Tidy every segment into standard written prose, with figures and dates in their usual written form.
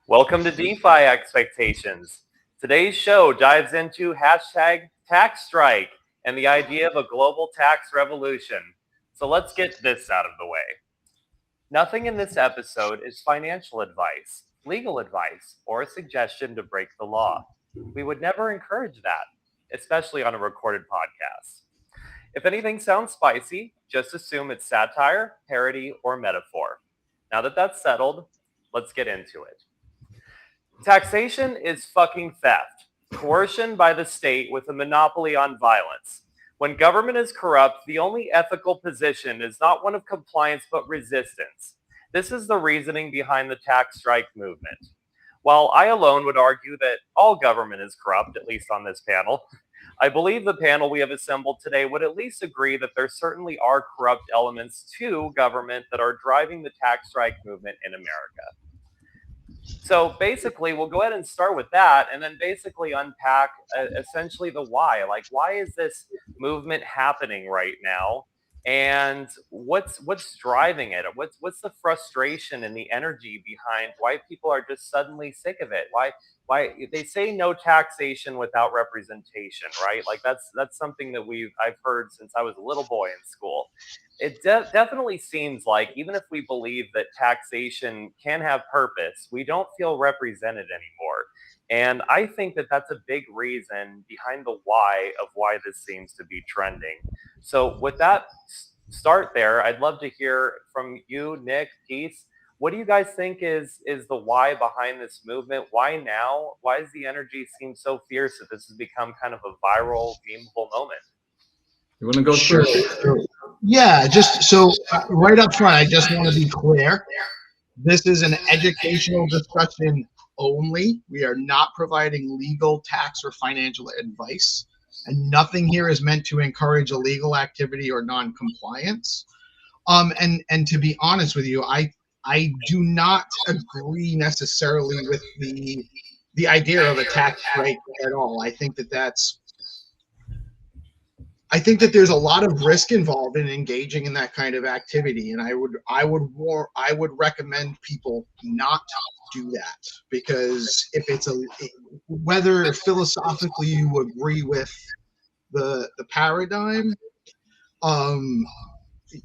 Welcome to DeFi Expectations. Today's show dives into hashtag tax strike and the idea of a global tax revolution. So let's get this out of the way. Nothing in this episode is financial advice, legal advice, or a suggestion to break the law. We would never encourage that, especially on a recorded podcast. If anything sounds spicy, just assume it's satire, parody, or metaphor. Now that that's settled, let's get into it. Taxation is fucking theft, coercion by the state with a monopoly on violence. When government is corrupt, the only ethical position is not one of compliance but resistance. This is the reasoning behind the tax strike movement. While I alone would argue that all government is corrupt, at least on this panel, I believe the panel we have assembled today would at least agree that there certainly are corrupt elements to government that are driving the tax strike movement in America. So basically, we'll go ahead and start with that and then basically unpack essentially the why. Like, why is this movement happening right now? And what's driving it? What's the frustration and the energy behind why people are just suddenly sick of it? Why they say no taxation without representation, right? Like that's something that I've heard since I was a little boy in school. It definitely seems like even if we believe that taxation can have purpose, we don't feel represented anymore. And I think that that's a big reason behind the why of why this seems to be trending. So with that start there, I'd love to hear from you, Nick, Keith. What do you guys think is the why behind this movement? Why now? Why does the energy seem so fierce that this has become kind of a viral, memeable moment? You want to go Sure. first? Yeah, just so right up front, I just want to be clear. This is an educational discussion only. We are not providing legal, tax, or financial advice. And nothing here is meant to encourage illegal activity or non-compliance. And to be honest with you, I do not agree necessarily with the idea of a tax break at all. I think that there's a lot of risk involved in engaging in that kind of activity, and I would recommend people not do that, because if it's whether philosophically you agree with the paradigm,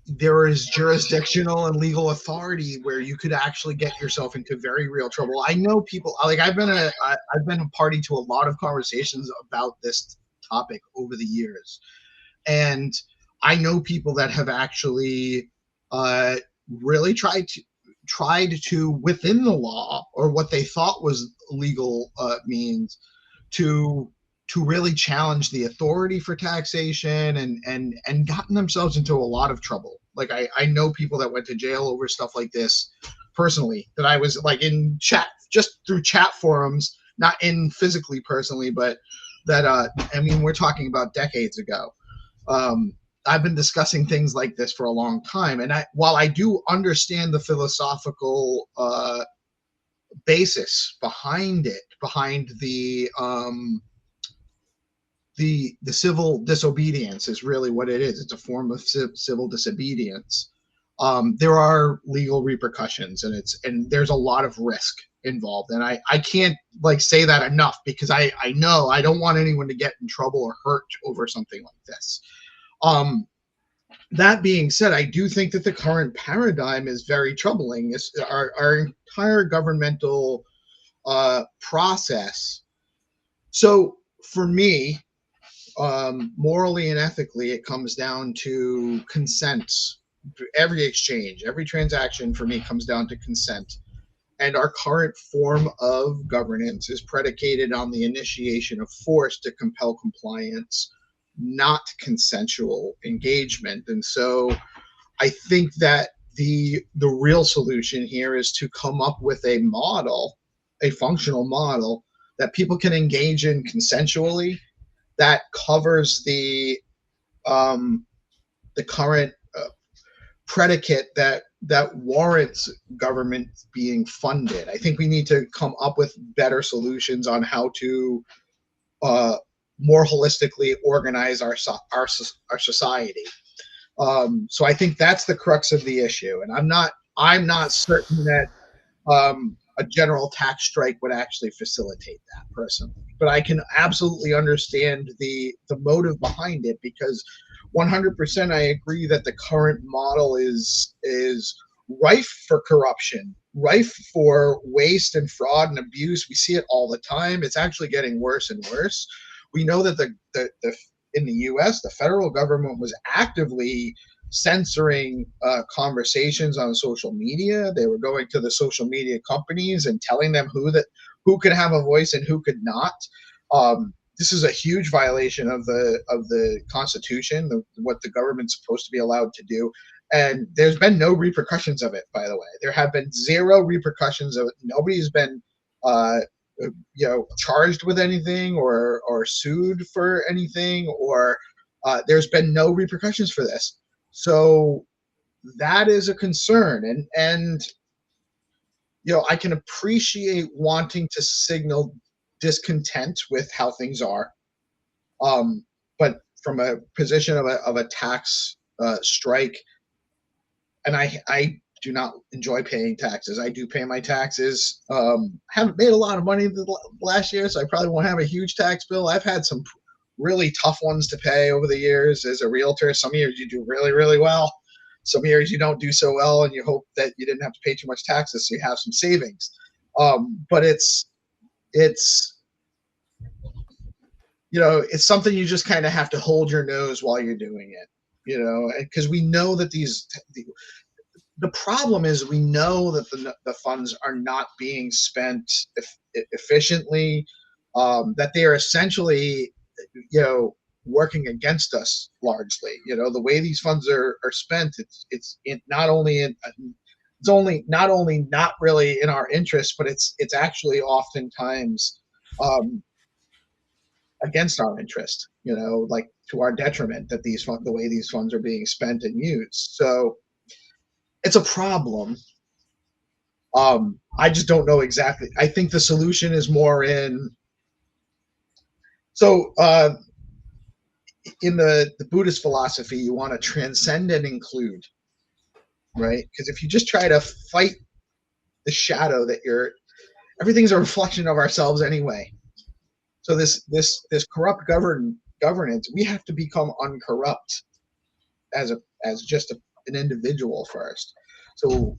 there is jurisdictional and legal authority where you could actually get yourself into very real trouble. I know people, like I've been a party to a lot of conversations about this topic over the years. And I know people that have actually really tried to within the law, or what they thought was legal means, to really challenge the authority for taxation and gotten themselves into a lot of trouble. Like I know people that went to jail over stuff like this personally, that I was like in chat, just through chat forums, not in physically personally, but that I mean, we're talking about decades ago. I've been discussing things like this for a long time, and while I do understand the philosophical basis behind it, behind the civil disobedience is really what it is. It's a form of civil disobedience. There are legal repercussions, and there's a lot of risk involved, and I can't like say that enough, because I know I don't want anyone to get in trouble or hurt over something like this. That being said, I do think that the current paradigm is very troubling. Our entire governmental process. So for me, morally and ethically, it comes down to consent. Every exchange, every transaction for me comes down to consent. And our current form of governance is predicated on the initiation of force to compel compliance, not consensual engagement. And so I think that the real solution here is to come up with a model, a functional model that people can engage in consensually, that covers the current predicate that warrants government being funded. I think we need to come up with better solutions on how to more holistically organize our society. So I think that's the crux of the issue, and I'm not certain that a general tax strike would actually facilitate that personally. But I can absolutely understand the motive behind it, because 100% I agree that the current model is rife for corruption, rife for waste and fraud and abuse. We see it all the time. It's actually getting worse and worse. We know that the in the US, the federal government was actively censoring conversations on social media. They were going to the social media companies and telling them who could have a voice and who could not. This is a huge violation of the Constitution, what the government's supposed to be allowed to do. And there's been no repercussions of it, by the way. There have been zero repercussions of it. Nobody's been charged with anything or sued for anything, or there's been no repercussions for this. So that is a concern. And I can appreciate wanting to signal discontent with how things are. But from a position of a tax strike, and I do not enjoy paying taxes. I do pay my taxes. Haven't made a lot of money the last year, so I probably won't have a huge tax bill. I've had some really tough ones to pay over the years as a realtor. Some years you do really, really well. Some years you don't do so well, and you hope that you didn't have to pay too much taxes, so you have some savings. But it's something you just kind of have to hold your nose while you're doing it, because we know that the problem is we know that the funds are not being spent efficiently, that they are essentially, working against us largely. The way these funds are spent, it's not only not really in our interest, but it's actually oftentimes against our interest, like to our detriment, that the way these funds are being spent and used. So it's a problem. I just don't know exactly. I think the solution is more in the Buddhist philosophy, you want to transcend and include, right? Because if you just try to fight the shadow that everything's a reflection of ourselves anyway. So this corrupt governance, we have to become uncorrupt as just an individual first. So,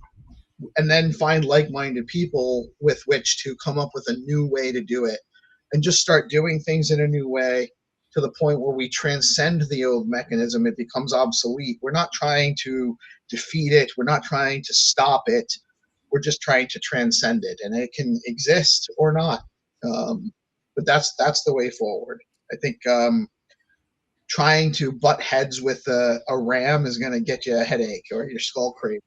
and then find like-minded people with which to come up with a new way to do it, and just start doing things in a new way to the point where we transcend the old mechanism. It becomes obsolete. We're not trying to defeat it. We're not trying to stop it. We're just trying to transcend it, and it can exist or not. But that's the way forward. I think trying to butt heads with a ram is going to get you a headache or your skull craving.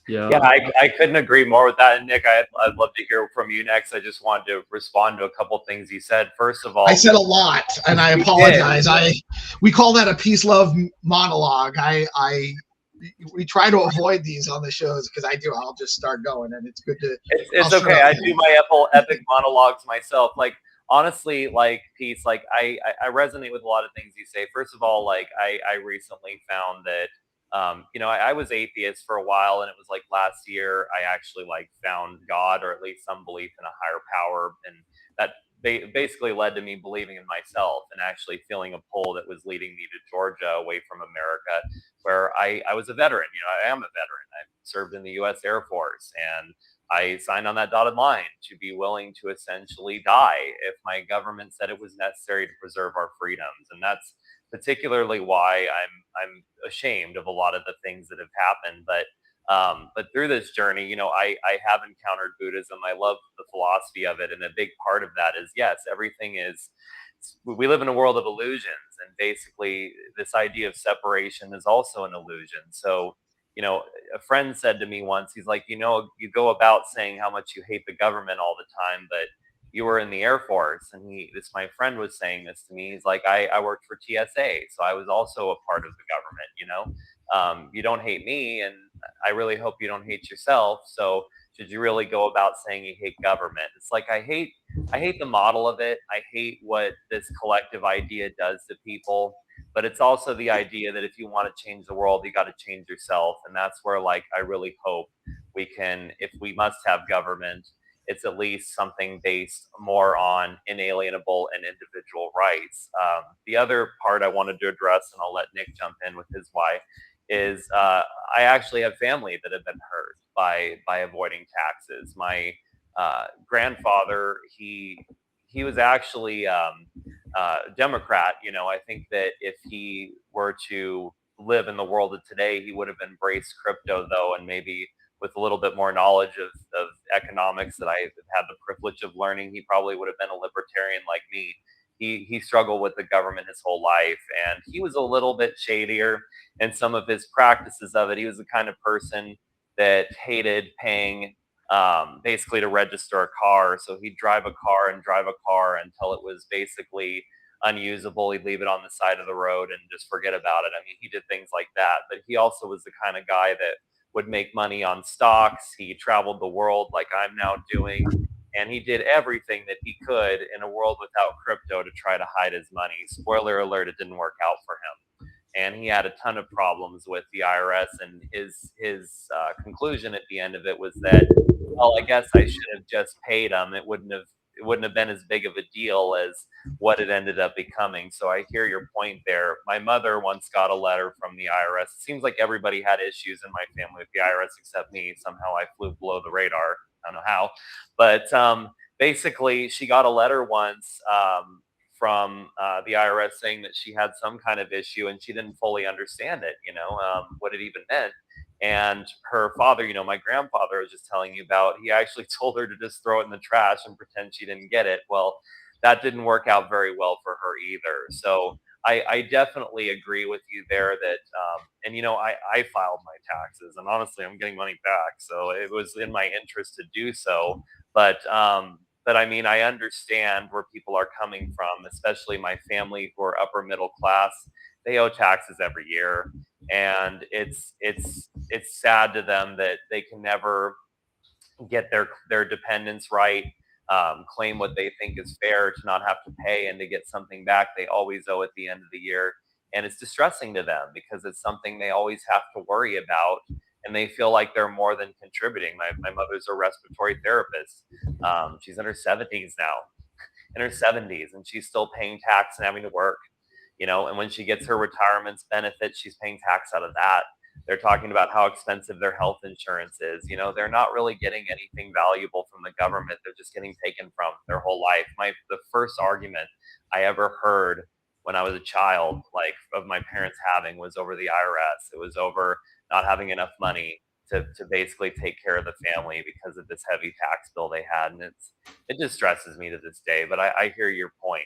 Yeah, I couldn't agree more with that. And Nick, I'd love to hear from you next. I just wanted to respond to a couple things you said. First of all, I said a lot, and I apologize. We call that a peace love monologue. We try to avoid these on the shows because I'll just start going, and it's good to. It's okay. I do my epic monologues myself. Like, honestly, like, Peace, like I resonate with a lot of things you say. First of all, like I recently found that I was atheist for a while, and it was like last year I actually found God, or at least some belief in a higher power, and that basically led to me believing in myself and actually feeling a pull that was leading me to Georgia, away from America, where I was a veteran. I am a veteran. I served in the U.S. Air Force, and I signed on that dotted line to be willing to essentially die if my government said it was necessary to preserve our freedoms. And that's particularly why I'm ashamed of a lot of the things that have happened. But through this journey, I have encountered Buddhism. I love the philosophy of it. And a big part of that is, yes, we live in a world of illusions. And basically this idea of separation is also an illusion. So, a friend said to me once, he's like, you go about saying how much you hate the government all the time, but you were in the Air Force. And my friend was saying this to me. He's like, I worked for TSA, so I was also a part of the government. You don't hate me, and I really hope you don't hate yourself. So should you really go about saying you hate government? It's like, I hate the model of it. I hate what this collective idea does to people. But it's also the idea that if you want to change the world, you got to change yourself. And that's where I really hope if we must have government, it's at least something based more on inalienable and individual rights. The other part I wanted to address, and I'll let Nick jump in with his why, is I actually have family that have been hurt by avoiding taxes. My grandfather, he was actually Democrat. I think that if he were to live in the world of today, he would have embraced crypto, though, and maybe with a little bit more knowledge of economics that I had the privilege of learning, he probably would have been a libertarian like me. He struggled with the government his whole life, and he was a little bit shadier in some of his practices of it. He was the kind of person that hated paying basically to register a car. So he'd drive a car until it was basically unusable. He'd leave it on the side of the road and just forget about it. I mean, he did things like that, but he also was the kind of guy that would make money on stocks. He traveled the world like I'm now doing, and he did everything that he could in a world without crypto to try to hide his money. Spoiler alert, it didn't work out for him. And he had a ton of problems with the IRS, and his conclusion at the end of it was that, well, I guess I should have just paid him. It wouldn't have been as big of a deal as what it ended up becoming. So I hear your point there. My mother once got a letter from the IRS. It seems like everybody had issues in my family with the IRS except me. Somehow I flew below the radar. I don't know how, but basically she got a letter once from the IRS saying that she had some kind of issue and she didn't fully understand it, what it even meant. And her father, my grandfather I was just telling you about, he actually told her to just throw it in the trash and pretend she didn't get it. Well, that didn't work out very well for her either. So I definitely agree with you there that, and I filed my taxes, and honestly, I'm getting money back. So it was in my interest to do so. But I mean, I understand where people are coming from, especially my family who are upper middle class. They owe taxes every year, and it's sad to them that they can never get their dependents right, claim what they think is fair, to not have to pay and to get something back they always owe at the end of the year. And it's distressing to them because it's something they always have to worry about, and they feel like they're more than contributing. My mother's a respiratory therapist. She's in her 70s now, and she's still paying tax and having to work. And when she gets her retirement benefit, she's paying tax out of that. They're talking about how expensive their health insurance is. They're not really getting anything valuable from the government. They're just getting taken from their whole life. The first argument I ever heard when I was a child, like of my parents having, was over the IRS. It was over not having enough money to basically take care of the family because of this heavy tax bill they had. And it just stresses me to this day, but I hear your point.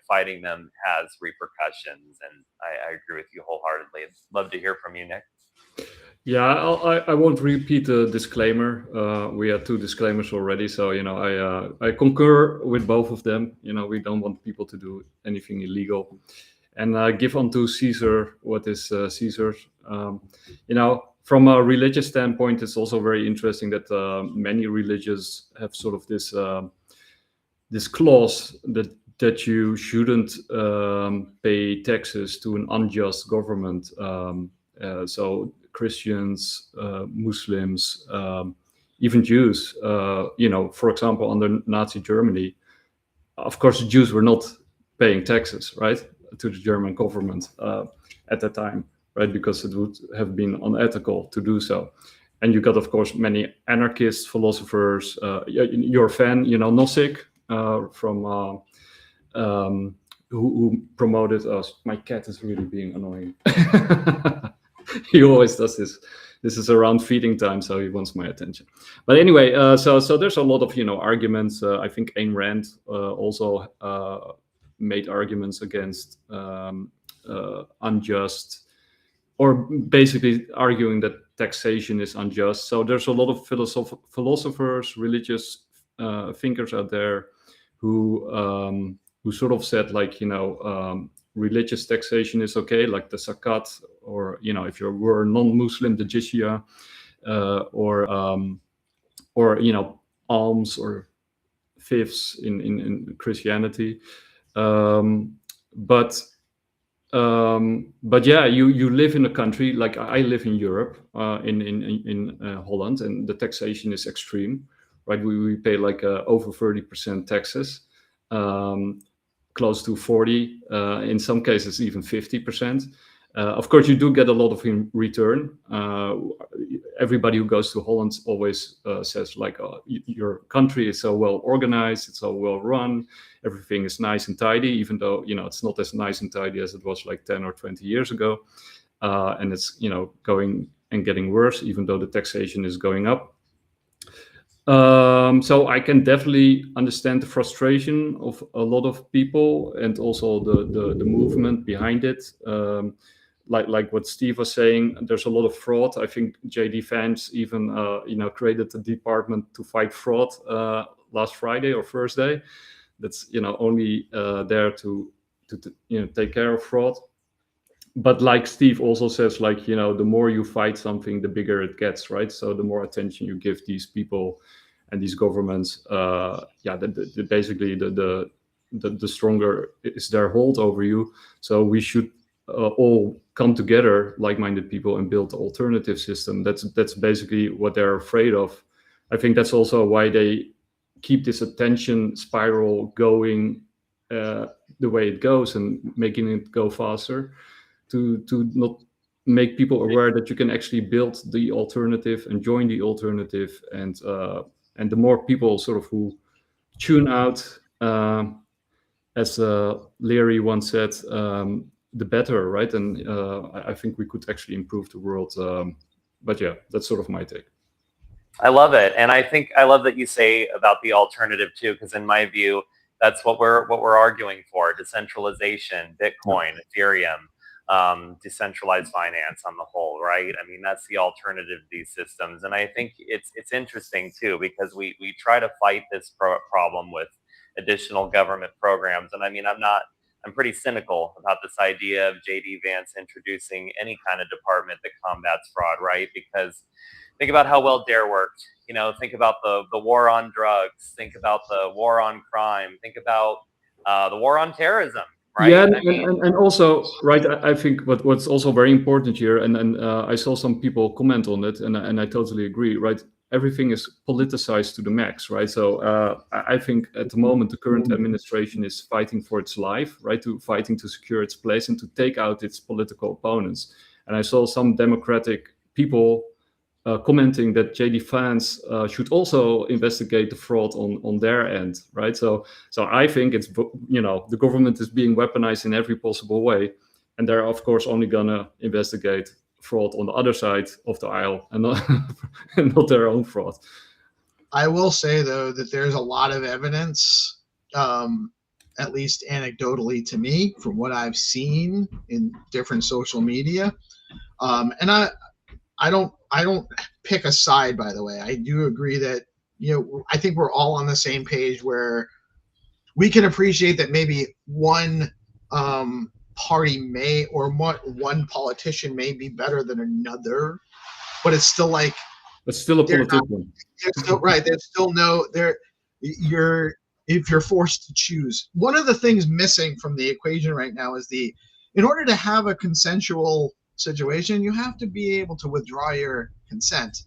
Fighting them has repercussions, and I agree with you wholeheartedly. I'd love to hear from you, Nick. Yeah, I won't repeat the disclaimer. We had 2 disclaimers already, so I concur with both of them. We don't want people to do anything illegal, and give unto Caesar what is Caesar's. From a religious standpoint, it's also very interesting that many religions have sort of this clause that you shouldn't pay taxes to an unjust government. So Christians, Muslims, even Jews, for example, under Nazi Germany, of course, the Jews were not paying taxes, right, to the German government at that time, right, because it would have been unethical to do so. And you got, of course, many anarchist philosophers. You're a fan, Nozick, from who promoted us. My cat is really being annoying. He always does this. This is around feeding time, so he wants my attention. But anyway, so there's a lot of arguments. I think Ayn Rand also made arguments against unjust, or basically arguing that taxation is unjust. So there's a lot of philosophers, religious thinkers out there who sort of said, like, religious taxation is okay, like the zakat, or if you were non-Muslim, the jizya, or alms or fifths in Christianity. But But yeah, you live in a country like I live in Europe, in Holland, and the taxation is extreme, right? We pay like over 30% taxes, close to 40, in some cases even 50%. Of course, you do get a lot of in return. Everybody who goes to Holland always says like, your country is so well organized, it's so well run, everything is nice and tidy, even though, it's not as nice and tidy as it was like 10 or 20 years ago. And it's, going and getting worse, even though the taxation is going up. So I can definitely understand the frustration of a lot of people, and also the movement behind it. Like what Steve was saying, there's a lot of fraud. I think JD Vance even created a department to fight fraud last Friday or Thursday. That's only there to take care of fraud. But like Steve also says, like, the more you fight something, the bigger it gets, right? So the more attention you give these people and these governments, basically the stronger is their hold over you. So we should all come together, like-minded people, and build an alternative system. That's basically what they're afraid of. I think that's also why they keep this attention spiral going the way it goes, and making it go faster, to not make people aware that you can actually build the alternative and join the alternative. And the more people sort of who tune out, as Leary once said, the better, right? And I think we could actually improve the world. But yeah, that's sort of my take. I love it, and I think I love that you say about the alternative too, because in my view, that's what we're arguing for: decentralization, Bitcoin, Ethereum, decentralized finance on the whole, right? I mean, that's the alternative to these systems, and I think it's interesting too, because we try to fight this problem with additional government programs, and I mean, I'm pretty cynical about this idea of JD Vance introducing any kind of department that combats fraud, right? Because think about how well DARE worked. Think about the war on drugs. Think about the war on crime. Think about the war on terrorism, right? Yeah, and also, right, I think what's also very important here, and I saw some people comment on it, and I totally agree, right? Everything is politicized to the max, right? So I think at the moment the current administration is fighting for its life, right? Fighting to secure its place and to take out its political opponents. And I saw some Democratic people commenting that JD Vance should also investigate the fraud on their end, right? So I think it's, the government is being weaponized in every possible way, and they're of course only gonna investigate fraud on the other side of the aisle, and not their own fraud. I will say though that there's a lot of evidence, at least anecdotally to me, from what I've seen in different social media, and I don't pick a side, by the way. I do agree that, I think we're all on the same page, where we can appreciate that maybe one party may, or one politician may be better than another, but it's still like, it's still a politician. They're still right. There's still no there. If you're forced to choose, one of the things missing from the equation right now is in order to have a consensual situation, you have to be able to withdraw your consent.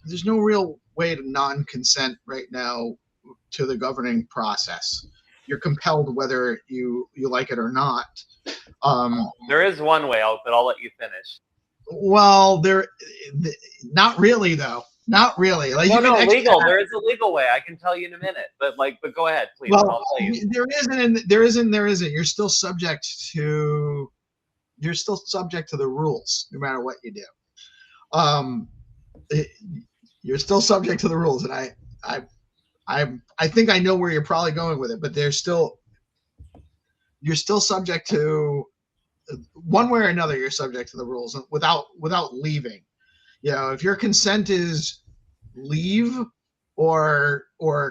There's no real way to non-consent right now to the governing process. You're compelled whether you like it or not. There is one way, but I'll let you finish. Well, not really though. Not really. Like, no, legal. There is a legal way. I can tell you in a minute, but go ahead, please. Well, there isn't. You're still subject to the rules, no matter what you do. You're still subject to the rules, and I think I know where you're probably going with it, but you're still subject to, one way or another. You're subject to the rules without leaving. If your consent is leave or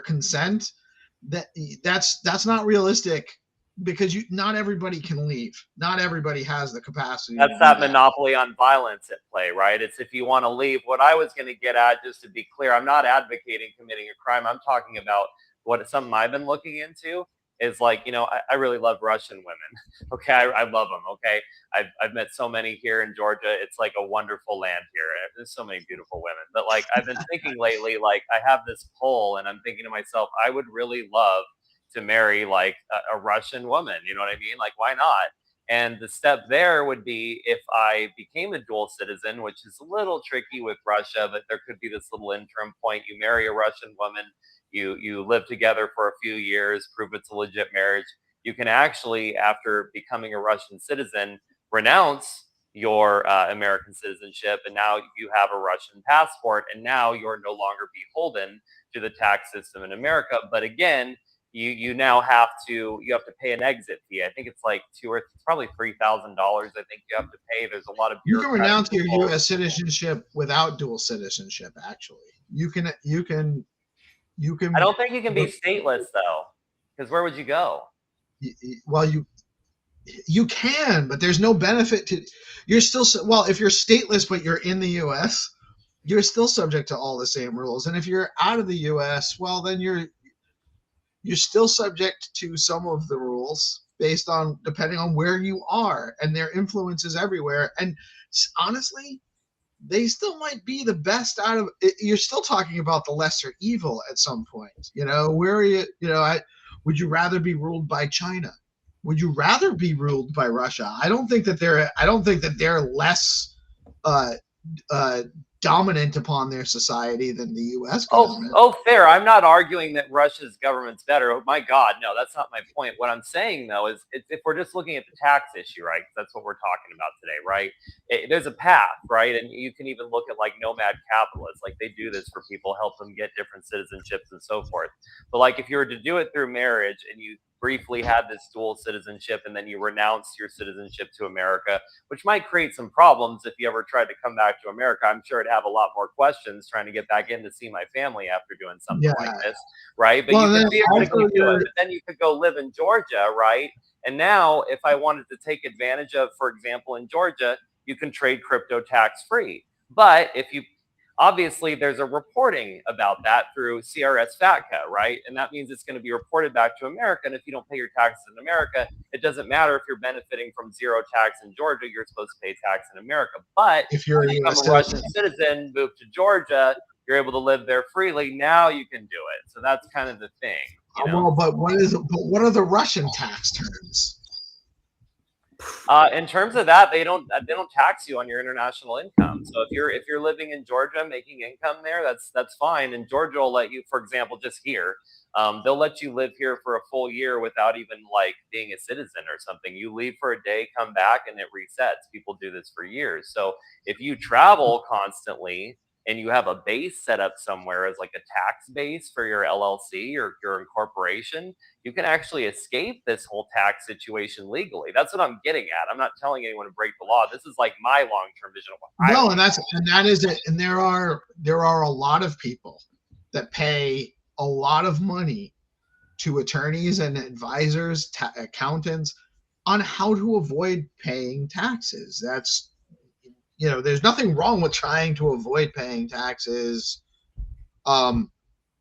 consent, that's not realistic, because not everybody can leave. Not everybody has the capacity. That's that monopoly on violence at play, right? It's if you want to leave. What I was going to get at, just to be clear, I'm not advocating committing a crime. I'm talking about something I've been looking into is like, I really love Russian women. Okay, I love them. Okay, I've met so many here in Georgia. It's like a wonderful land here. There's so many beautiful women. But like, I've been thinking lately, like I have this poll, and I'm thinking to myself, I would really love to marry like a Russian woman. You know what I mean? Like, why not? And the step there would be if I became a dual citizen, which is a little tricky with Russia, but there could be this little interim point. You marry a Russian woman, you live together for a few years, prove it's a legit marriage. You can actually, after becoming a Russian citizen, renounce your American citizenship, and now you have a Russian passport, and now you're no longer beholden to the tax system in America. But again, you now have to pay an exit fee. I think it's like probably $3,000. I think you have to pay. There's a lot of you can renounce your U.S. citizenship without dual citizenship. Actually, you can. I don't think you can be stateless though, because where would you go? Well, you can, but there's no benefit to. You're still if you're stateless but you're in the U.S., you're still subject to all the same rules. And if you're out of the U.S., well, then you're still subject to some of the rules depending on where you are, and their influence is everywhere. And honestly, they still might be the best out of it. You're still talking about the lesser evil at some point. Where are you? Would you rather be ruled by China? Would you rather be ruled by Russia? I don't think that they're less dominant upon their society than the U.S. government. Oh, fair. I'm not arguing that Russia's government's better. Oh, my God, no, that's not my point. What I'm saying, though, is if we're just looking at the tax issue, right? That's what we're talking about today, right? There's a path, right? And you can even look at like nomad capitalists. Like they do this for people, help them get different citizenships and so forth. But like if you were to do it through marriage and you briefly had this dual citizenship and then you renounced your citizenship to America, which might create some problems if you ever tried to come back to America. I'm sure I'd have a lot more questions trying to get back in to see my family after doing something like this, right? But you could theoretically do it, but then you could go live in Georgia, right? And now if I wanted to take advantage of, for example, in Georgia, you can trade crypto tax free. But if you obviously, there's a reporting about that through CRS FATCA, right? And that means it's going to be reported back to America. And if you don't pay your taxes in America, it doesn't matter if you're benefiting from zero tax in Georgia, you're supposed to pay tax in America. But if you're a Russian citizen, move to Georgia, you're able to live there freely. Now you can do it. So that's kind of the thing. Well, but what are the Russian tax terms? In terms of that, they don't tax you on your international income. So if you're living in Georgia making income there, that's fine. And Georgia will let you, for example, just here, they'll let you live here for a full year without even like being a citizen or something. You leave for a day, come back, and it resets. People do this for years. So if you travel constantly and you have a base set up somewhere as like a tax base for your LLC or your incorporation, you can actually escape this whole tax situation legally. That's what I'm getting at. I'm not telling anyone to break the law. This is like my long-term vision of what No, and that is it. And there are a lot of people that pay a lot of money to attorneys and advisors, accountants on how to avoid paying taxes. That's there's nothing wrong with trying to avoid paying taxes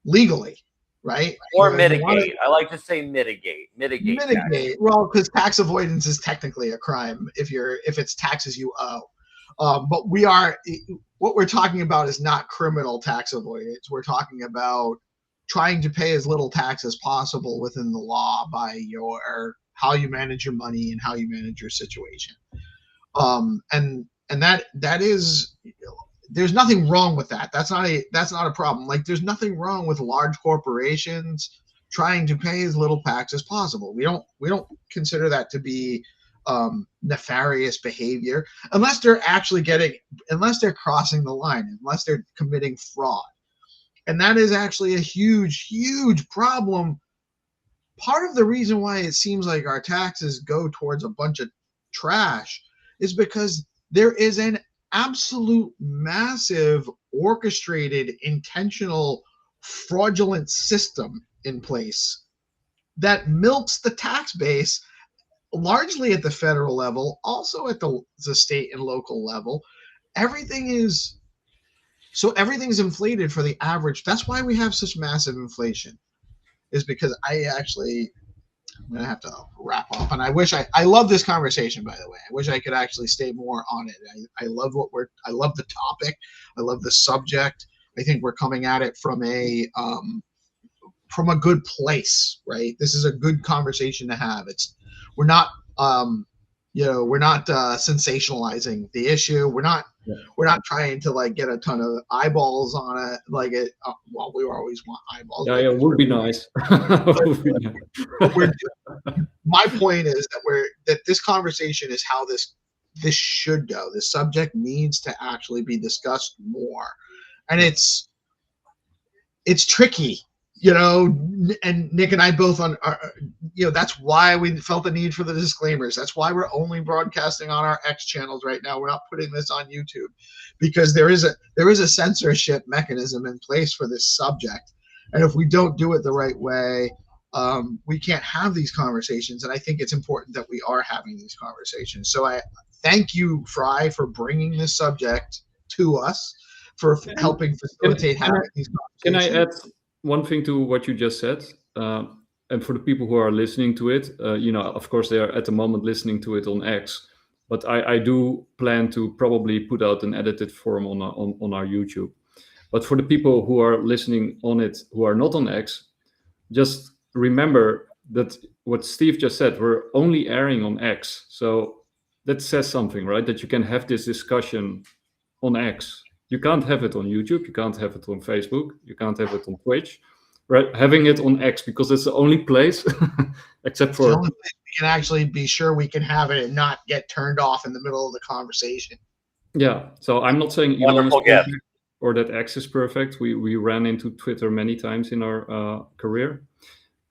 legally, right? Or mitigate. I like to say mitigate. Mitigate. Well, because tax avoidance is technically a crime if it's taxes you owe. But what we're talking about is not criminal tax avoidance. We're talking about trying to pay as little tax as possible within the law by how you manage your money and how you manage your situation. And that is, there's nothing wrong with that. That's not a problem. Like there's nothing wrong with large corporations trying to pay as little tax as possible. We don't consider that to be nefarious behavior unless they're crossing the line, unless they're committing fraud. And that is actually a huge, huge problem. Part of the reason why it seems like our taxes go towards a bunch of trash is because there is an absolute massive orchestrated, intentional, fraudulent system in place that milks the tax base largely at the federal level, also at the state and local level. Everything's inflated for the average. That's why we have such massive inflation, is because I'm gonna have to wrap up. And I love this conversation, by the way. I wish I could actually stay more on it. I love I love the topic. I love the subject. I think we're coming at it from a good place, right? This is a good conversation to have. We're not we're not sensationalizing the issue. We're not trying to like get a ton of eyeballs on it. Like it, well, we always want eyeballs. Yeah, it would be nice. My point is that this conversation is how this should go. This subject needs to actually be discussed more, and it's tricky. And Nick and I both that's why we felt the need for the disclaimers. That's why we're only broadcasting on our X channels right now. We're not putting this on YouTube because there is a censorship mechanism in place for this subject. And if we don't do it the right way, we can't have these conversations. And I think it's important that we are having these conversations. So I thank you, Fry, for bringing this subject to us, for helping facilitate having these conversations. Can I add one thing to what you just said? And for the people who are listening to it, of course, they are at the moment listening to it on X. But I do plan to probably put out an edited form on our YouTube. But for the people who are listening on it, who are not on X, just remember that what Steve just said, we're only airing on X. So that says something, right? That you can have this discussion on X. You can't have it on YouTube. You can't have it on Facebook. You can't have it on Twitch. Right? Having it on X, because it's the only place, except for... It's the only place we can actually be sure we can have it and not get turned off in the middle of the conversation. Yeah. So I'm not saying Elon is perfect or that X is perfect. We ran into Twitter many times in our career.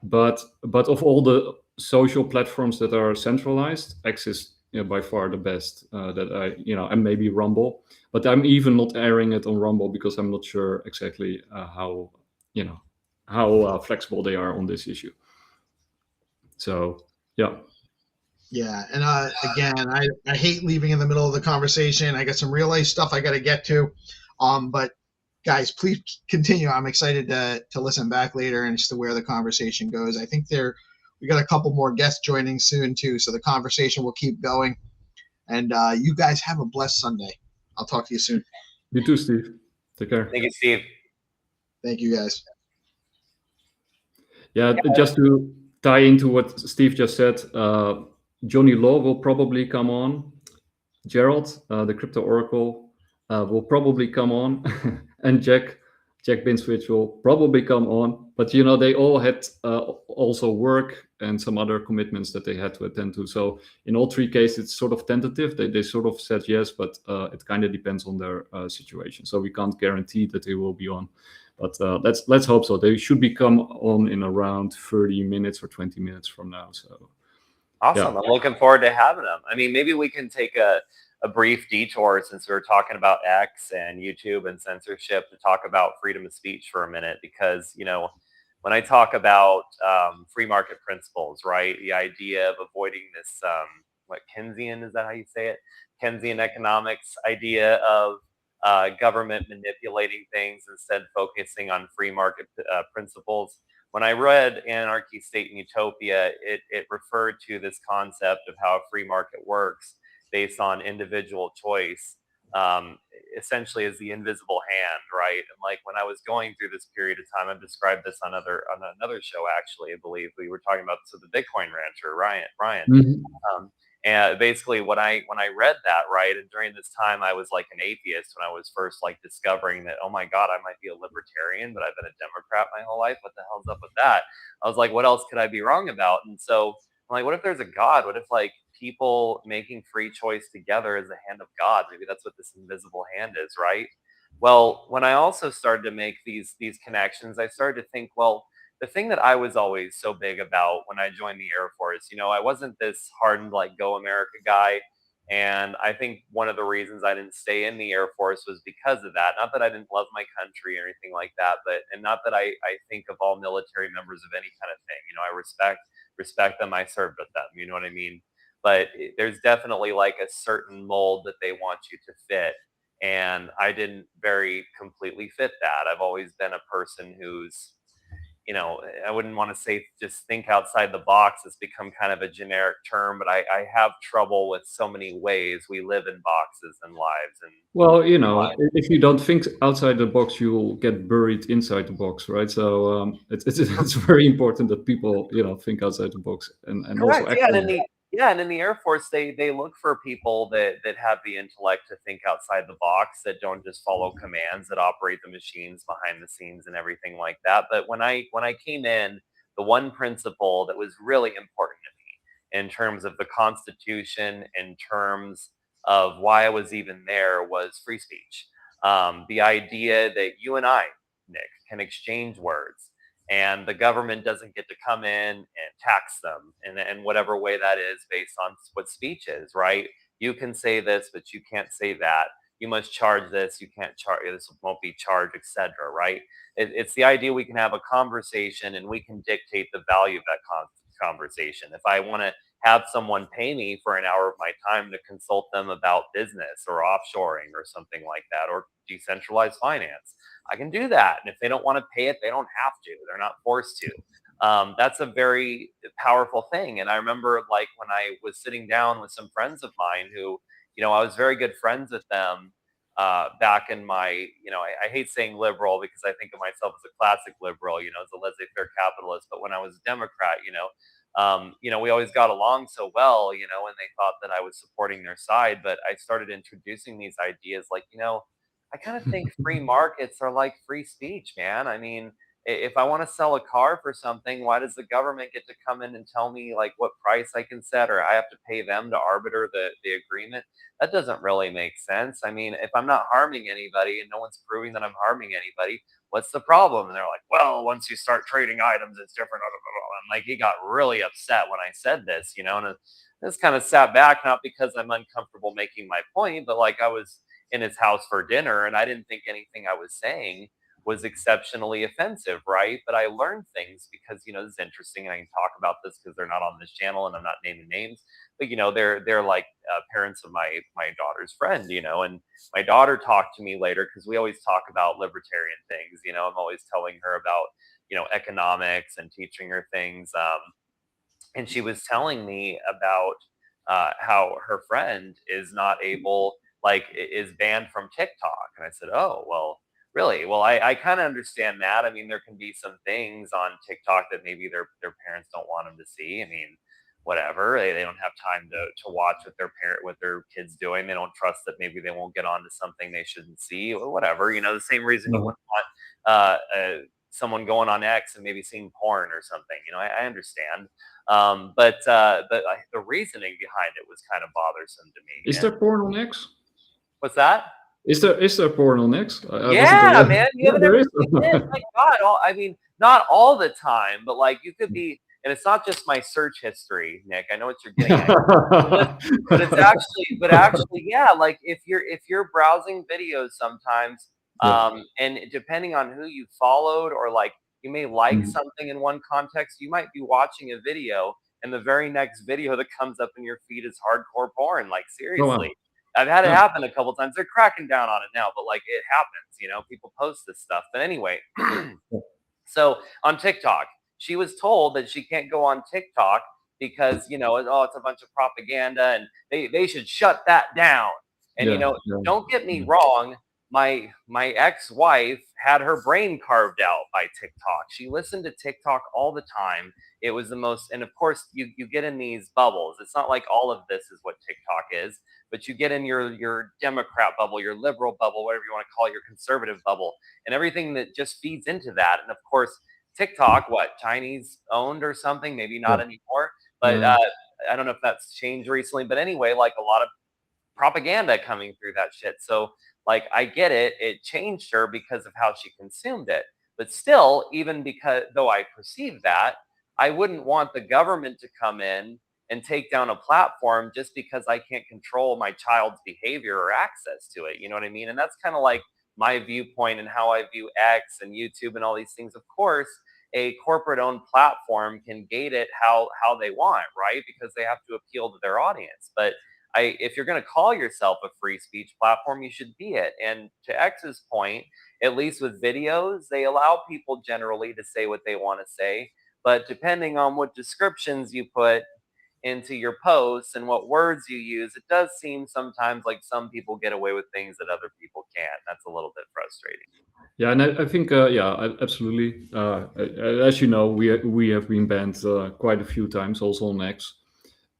But of all the social platforms that are centralized, X is by far the best and maybe Rumble. But I'm even not airing it on Rumble because I'm not sure exactly how flexible they are on this issue. So, yeah. Yeah, and again, I hate leaving in the middle of the conversation. I got some real life stuff I got to get to, but guys, please continue. I'm excited to listen back later and just to where the conversation goes. I think we got a couple more guests joining soon too, so the conversation will keep going. And you guys have a blessed Sunday. I'll talk to you soon. You too, Steve. Take care. Thank you, Steve. Thank you, guys. Yeah, just to tie into what Steve just said, Johnny Law will probably come on. Gerald, the Crypto Oracle, will probably come on. And Jack Binswitch will probably come on. But, they all had also work and some other commitments that they had to attend to. So in all three cases, it's sort of tentative. They sort of said yes, but it kind of depends on their situation. So we can't guarantee that they will be on. But let's hope so. They should become on in around 30 minutes or 20 minutes from now. So awesome. Yeah. I'm looking forward to having them. I mean, maybe we can take a brief detour since we're talking about X and YouTube and censorship to talk about freedom of speech for a minute, because, when I talk about free market principles, right, the idea of avoiding this, Keynesian, is that how you say it? Keynesian economics idea of government manipulating things instead focusing on free market principles. When I read Anarchy, State, and Utopia, it referred to this concept of how a free market works based on individual choice, essentially as the invisible hand, right? And like when I was going through this period of time, I've described this on another show, actually, I believe we were talking about the Bitcoin rancher, Ryan. Mm-hmm. And basically when I read that, right, and during this time I was like an atheist when I was first like discovering that, oh my God, I might be a libertarian, but I've been a Democrat my whole life. What the hell's up with that? I was like, what else could I be wrong about? And so I'm like, what if there's a God? What if like people making free choice together is the hand of God? Maybe that's what this invisible hand is, right? Well, when I also started to make these connections, I started to think, well, the thing that I was always so big about when I joined the Air Force, I wasn't this hardened like Go America guy. And I think one of the reasons I didn't stay in the Air Force was because of that. Not that I didn't love my country or anything like that, and not that I think of all military members of any kind of thing. I respect them. I served with them. You know what I mean? But there's definitely like a certain mold that they want you to fit. And I didn't very completely fit that. I've always been a person who's, I wouldn't want to say just think outside the box. It's become kind of a generic term, but I have trouble with so many ways we live in boxes and lives. And Well, if you don't think outside the box, you'll get buried inside the box, right? So it's very important that people, think outside the box and also correct, act yeah, on it. and in the Air Force, they look for people that have the intellect to think outside the box, that don't just follow commands, that operate the machines behind the scenes and everything like that. But when I came in, the one principle that was really important to me in terms of the Constitution, in terms of why I was even there, was free speech. The idea that you and I, Nick, can exchange words, and the government doesn't get to come in and tax them in whatever way that is based on what speech is, right? You can say this, but you can't say that. You must charge this, you can't charge this, won't be charged, etc., right? It's the idea we can have a conversation and we can dictate the value of that conversation. If I want to have someone pay me for an hour of my time to consult them about business or offshoring or something like that, or decentralized finance, I can do that. And if they don't want to pay it, they don't have to. They're not forced to. That's a very powerful thing. And I remember, like, when I was sitting down with some friends of mine who, I was very good friends with them back in my, I hate saying liberal because I think of myself as a classic liberal, as a laissez-faire capitalist. But when I was a Democrat, we always got along so well, and they thought that I was supporting their side. But I started introducing these ideas like, I kind of think free markets are like free speech, man. I mean, if I want to sell a car for something, why does the government get to come in and tell me like what price I can set, or I have to pay them to arbiter the agreement? That doesn't really make sense. I mean, if I'm not harming anybody and no one's proving that I'm harming anybody, what's the problem? And they're like, well, once you start trading items, it's different. And like, he got really upset when I said this, and I just kind of sat back, not because I'm uncomfortable making my point, but like I was in his house for dinner and I didn't think anything I was saying was exceptionally offensive, right? But I learned things because, this is interesting, and I can talk about this because they're not on this channel and I'm not naming names. But they're like parents of my daughter's friend, and my daughter talked to me later because we always talk about libertarian things. I'm always telling her about economics and teaching her things. And she was telling me about how her friend is not able, like, is banned from TikTok. And I said, oh, well, really? Well, I kind of understand that. I mean, there can be some things on TikTok that maybe their parents don't want them to see. I mean, whatever. They don't have time to watch what their kids doing. They don't trust that maybe they won't get onto something they shouldn't see, or whatever. The same reason you wouldn't want someone going on X and maybe seeing porn or something. I understand. But the reasoning behind it was kind of bothersome to me. Is there porn on X? What's that? Is there porn on X? Yeah, man. You haven't there ever is. seen it? My God. I mean, not all the time, but like you could be, and it's not just my search history, Nick. I know what you're getting at. but actually, yeah, like if you're browsing videos sometimes, and depending on who you followed, or like you may like something in one context, you might be watching a video and the very next video that comes up in your feed is hardcore porn. Like, seriously. I've had it happen a couple times. They're cracking down on it now, but like it happens, people post this stuff. But anyway, so on TikTok, she was told that she can't go on TikTok because, it's a bunch of propaganda and they should shut that down. And, don't get me wrong. My ex-wife had her brain carved out by TikTok. She listened to TikTok all the time. It was the most, and of course you get in these bubbles. It's not like all of this is what TikTok is, but you get in your Democrat bubble, your liberal bubble, whatever you want to call it, your conservative bubble, and everything that just feeds into that. And of course, TikTok, what, Chinese owned or something? Maybe not anymore, but I don't know if that's changed recently. But anyway, like a lot of propaganda coming through that shit. So like, I get it. It changed her because of how she consumed it. But still, even because though I perceive that, I wouldn't want the government to come in and take down a platform just because I can't control my child's behavior or access to it. You know what I mean? And that's kind of like my viewpoint and how I view X and YouTube and all these things. Of course, a corporate owned platform can gate it how they want, right? Because they have to appeal to their audience. But if you're going to call yourself a free speech platform, you should be it. And to X's point, at least with videos, they allow people generally to say what they want to say. But depending on what descriptions you put into your posts and what words you use, it does seem sometimes like some people get away with things that other people can't. That's a little bit frustrating. Yeah, and I think, absolutely. As you know, we have been banned quite a few times, also on X,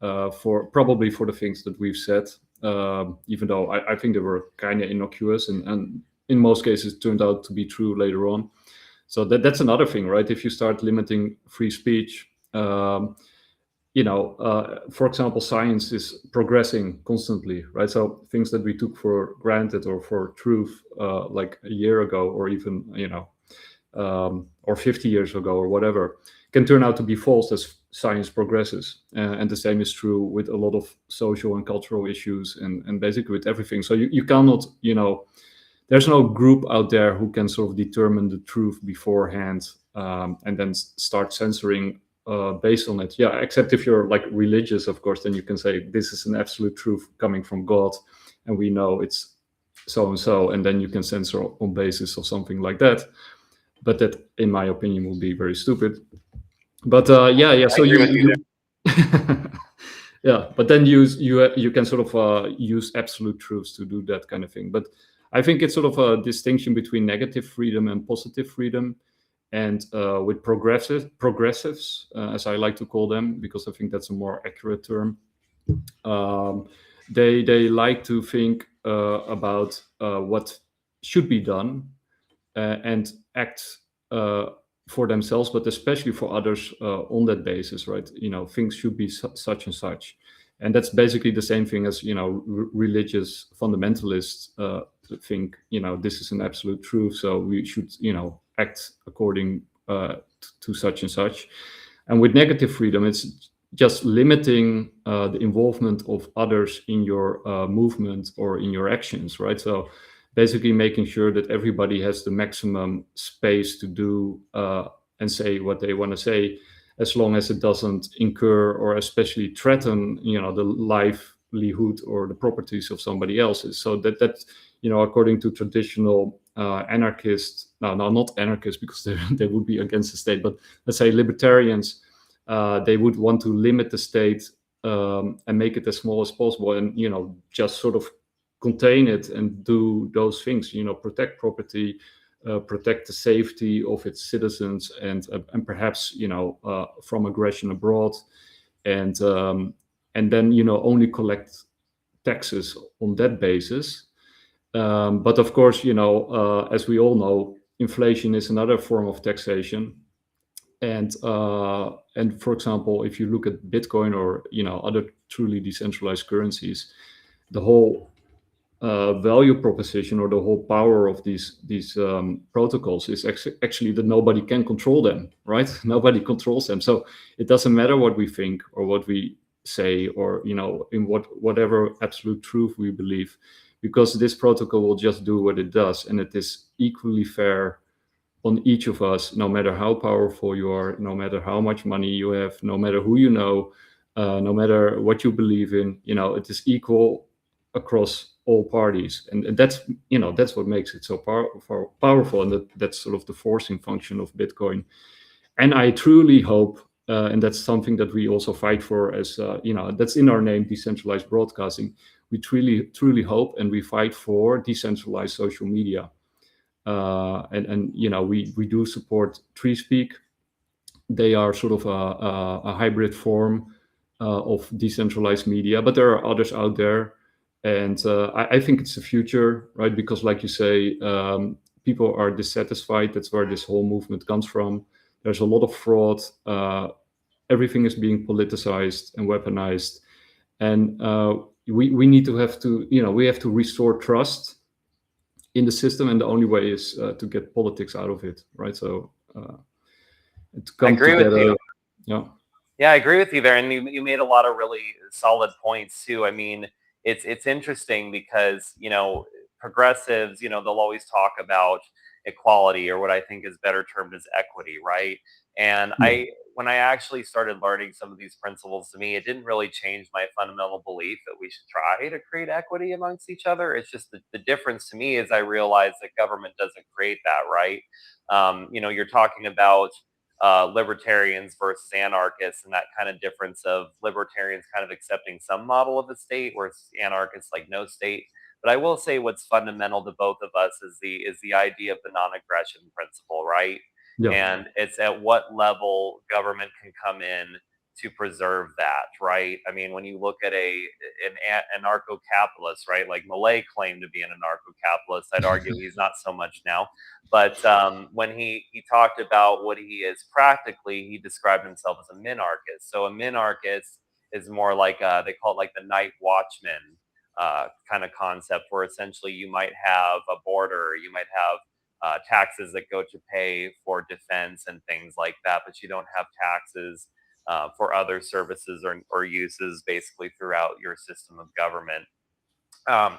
for probably for the things that we've said. Even though I think they were kind of innocuous, and in most cases turned out to be true later on. So that's another thing, right? If you start limiting free speech, for example, science is progressing constantly, right? So things that we took for granted or for truth, like a year ago, or even or 50 years ago, or whatever, can turn out to be false as science progresses. And the same is true with a lot of social and cultural issues, and basically with everything. So you cannot, there's no group out there who can sort of determine the truth beforehand, and then start censoring based on it. Yeah, except if you're like religious, of course, then you can say this is an absolute truth coming from God, and we know it's so and so, and then you can censor on basis of something like that. But that, in my opinion, would be very stupid. But yeah. So you yeah, but then you can sort of use absolute truths to do that kind of thing. But I think it's sort of a distinction between negative freedom and positive freedom. And with progressives, as I like to call them, because I think that's a more accurate term, they like to think about what should be done, and act for themselves, but especially for others on that basis, right? Things should be such and such. And that's basically the same thing as, religious fundamentalists think, this is an absolute truth, so we should, act according to such and such. And with negative freedom, it's just limiting the involvement of others in your movement or in your actions, right? So basically making sure that everybody has the maximum space to do and say what they want to say, as long as it doesn't incur or especially threaten, the livelihood or the properties of somebody else's. So that according to traditional anarchists, no, not anarchists, because they would be against the state, but let's say libertarians, they would want to limit the state and make it as small as possible, and just sort of contain it and do those things, protect property, protect the safety of its citizens, and perhaps from aggression abroad, and then only collect taxes on that basis. But of course, as we all know, inflation is another form of taxation. And for example, if you look at Bitcoin or other truly decentralized currencies, the whole value proposition or the whole power of these protocols is actually that nobody can control them, right? Nobody controls them. So it doesn't matter what we think or what we say, or in whatever absolute truth we believe, because this protocol will just do what it does, and it is equally fair on each of us, no matter how powerful you are, no matter how much money you have, no matter who you know, no matter what you believe in. It is equal across all parties, and that's what makes it so powerful, and that's sort of the forcing function of Bitcoin. And I truly hope, and that's something that we also fight for, as that's in our name, decentralized broadcasting. We truly hope, and we fight for decentralized social media. And we do support TreeSpeak. They are sort of a hybrid form of decentralized media, but there are others out there. And I think it's the future, right? Because like you say, people are dissatisfied. That's where this whole movement comes from. There's a lot of fraud. Everything is being politicized and weaponized. And we need to have to restore trust in the system. And the only way is to get politics out of it, right? So to come I agree together. with you. Yeah. Yeah, I agree with you there. And you made a lot of really solid points too. I mean, it's interesting because, progressives, they'll always talk about, equality, or what I think is better termed as equity, right? And when I actually started learning some of these principles, to me, it didn't really change my fundamental belief that we should try to create equity amongst each other. It's just the difference to me is I realized that government doesn't create that, right? You're talking about libertarians versus anarchists, and that kind of difference of libertarians kind of accepting some model of the state, whereas anarchists like no state. But I will say what's fundamental to both of us is the idea of the non-aggression principle, right? Yeah. And it's at what level government can come in to preserve that, right? I mean, when you look at an anarcho-capitalist, right? Like Millet claimed to be an anarcho-capitalist. I'd argue he's not so much now. But when he talked about what he is practically, he described himself as a minarchist. So a minarchist is more like they call it like the night watchman kind of concept, where essentially you might have a border, you might have taxes that go to pay for defense and things like that, but you don't have taxes for other services or uses basically throughout your system of government.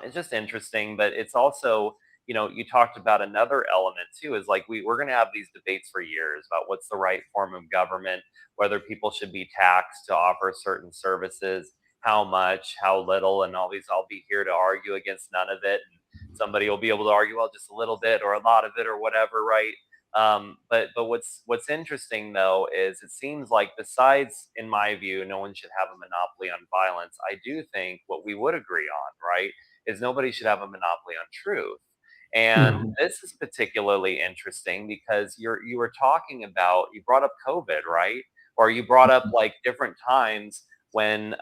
It's just interesting, but it's also, you talked about another element too, is like we're going to have these debates for years about what's the right form of government, whether people should be taxed to offer certain services, how much, how little, and all these. I'll be here to argue against none of it. And somebody will be able to argue, well, just a little bit or a lot of it or whatever, right? But what's interesting though is it seems like, besides, in my view, no one should have a monopoly on violence. I do think what we would agree on, right, is nobody should have a monopoly on truth. And this is particularly interesting because you were talking about, you brought up COVID, right? Or you brought up like different times when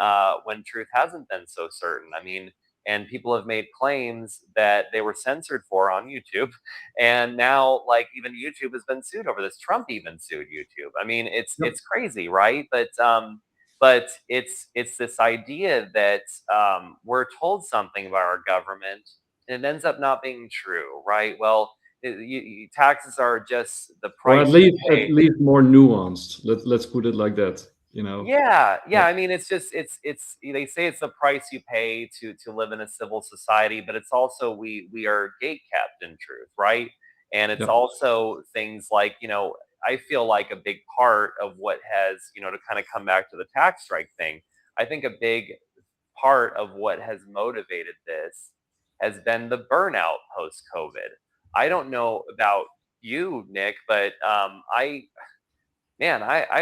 truth hasn't been so certain. I mean, and people have made claims that they were censored for on YouTube, and now like even YouTube has been sued over this. Trump even sued YouTube. I mean, it's crazy, right? But it's this idea that we're told something by our government and it ends up not being true, right? Well, taxes are just the Or price you pay. at least more nuanced. Let's put it like that. Yeah. I mean, it's they say it's the price you pay to live in a civil society, but it's also we are gate kept in truth, right? And it's Yeah. also things like, I feel like a big part of what has, to kind of come back to the tax strike thing, I think a big part of what has motivated this has been the burnout post COVID. I don't know about you, Nick, but I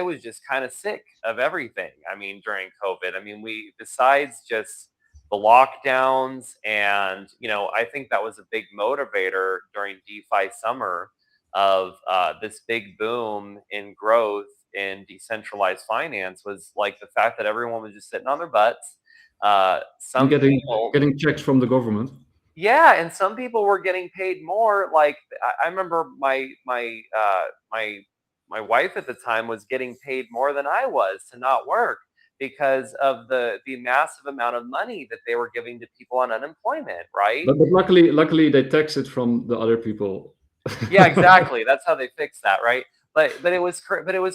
was just kind of sick of everything. I mean, during COVID, I mean, besides just the lockdowns, and, I think that was a big motivator during DeFi summer of this big boom in growth in decentralized finance, was like the fact that everyone was just sitting on their butts. And Some people, getting checks from the government. yeah, and some people were getting paid more. Like I remember my wife at the time was getting paid more than I was to not work because of the massive amount of money that they were giving to people on unemployment, right? But luckily they tax it from the other people. Yeah, exactly. That's how they fixed that, right? But it was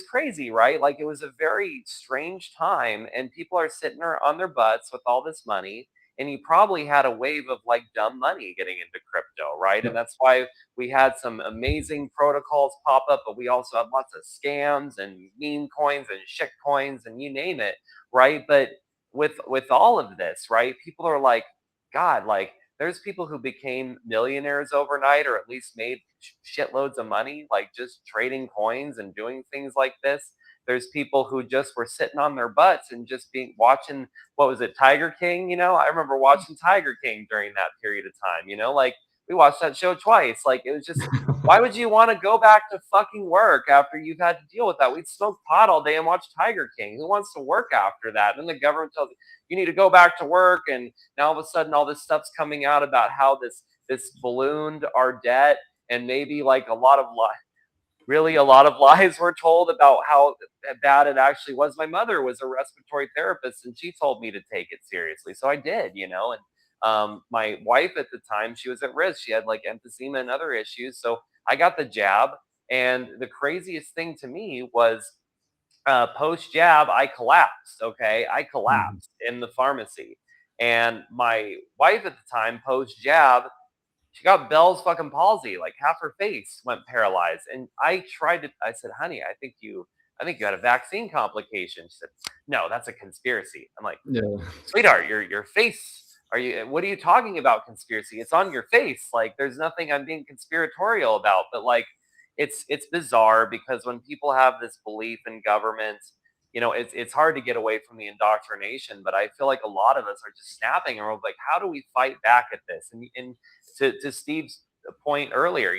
crazy, right? Like, it was a very strange time, and people are sitting there on their butts with all this money, and you probably had a wave of like dumb money getting into crypto, right? Yeah. And that's why we had some amazing protocols pop up, but we also had lots of scams and meme coins and shit coins and you name it, right? But with all of this, right? People are like, God, like, there's people who became millionaires overnight, or at least made shitloads of money, like just trading coins and doing things like this. There's people who just were sitting on their butts and just watching, what was it, Tiger King? I remember watching Tiger King during that period of time. Like, we watched that show twice. Like, it was just, why would you want to go back to fucking work after you've had to deal with that? We'd smoke pot all day and watch Tiger King. Who wants to work after that? And then the government tells you need to go back to work, and now all of a sudden all this stuff's coming out about how this ballooned our debt, and maybe like a lot of lies were told about how bad it actually was. My mother was a respiratory therapist, and she told me to take it seriously, so I did. And my wife at the time, she was at risk. She had like emphysema and other issues, so I got the jab. And the craziest thing to me was, post jab, I collapsed. Okay, I collapsed in the pharmacy, and my wife at the time, post jab, She got Bell's fucking palsy, like half her face went paralyzed. And I said, honey, I think you had a vaccine complication. She said, no, that's a conspiracy. I'm like, Yeah. sweetheart, your face. What are you talking about conspiracy? It's on your face. Like, there's nothing I'm being conspiratorial about, but like, it's bizarre because when people have this belief in government, it's hard to get away from the indoctrination, but I feel like a lot of us are just snapping and we're like, how do we fight back at this? And to Steve's point earlier,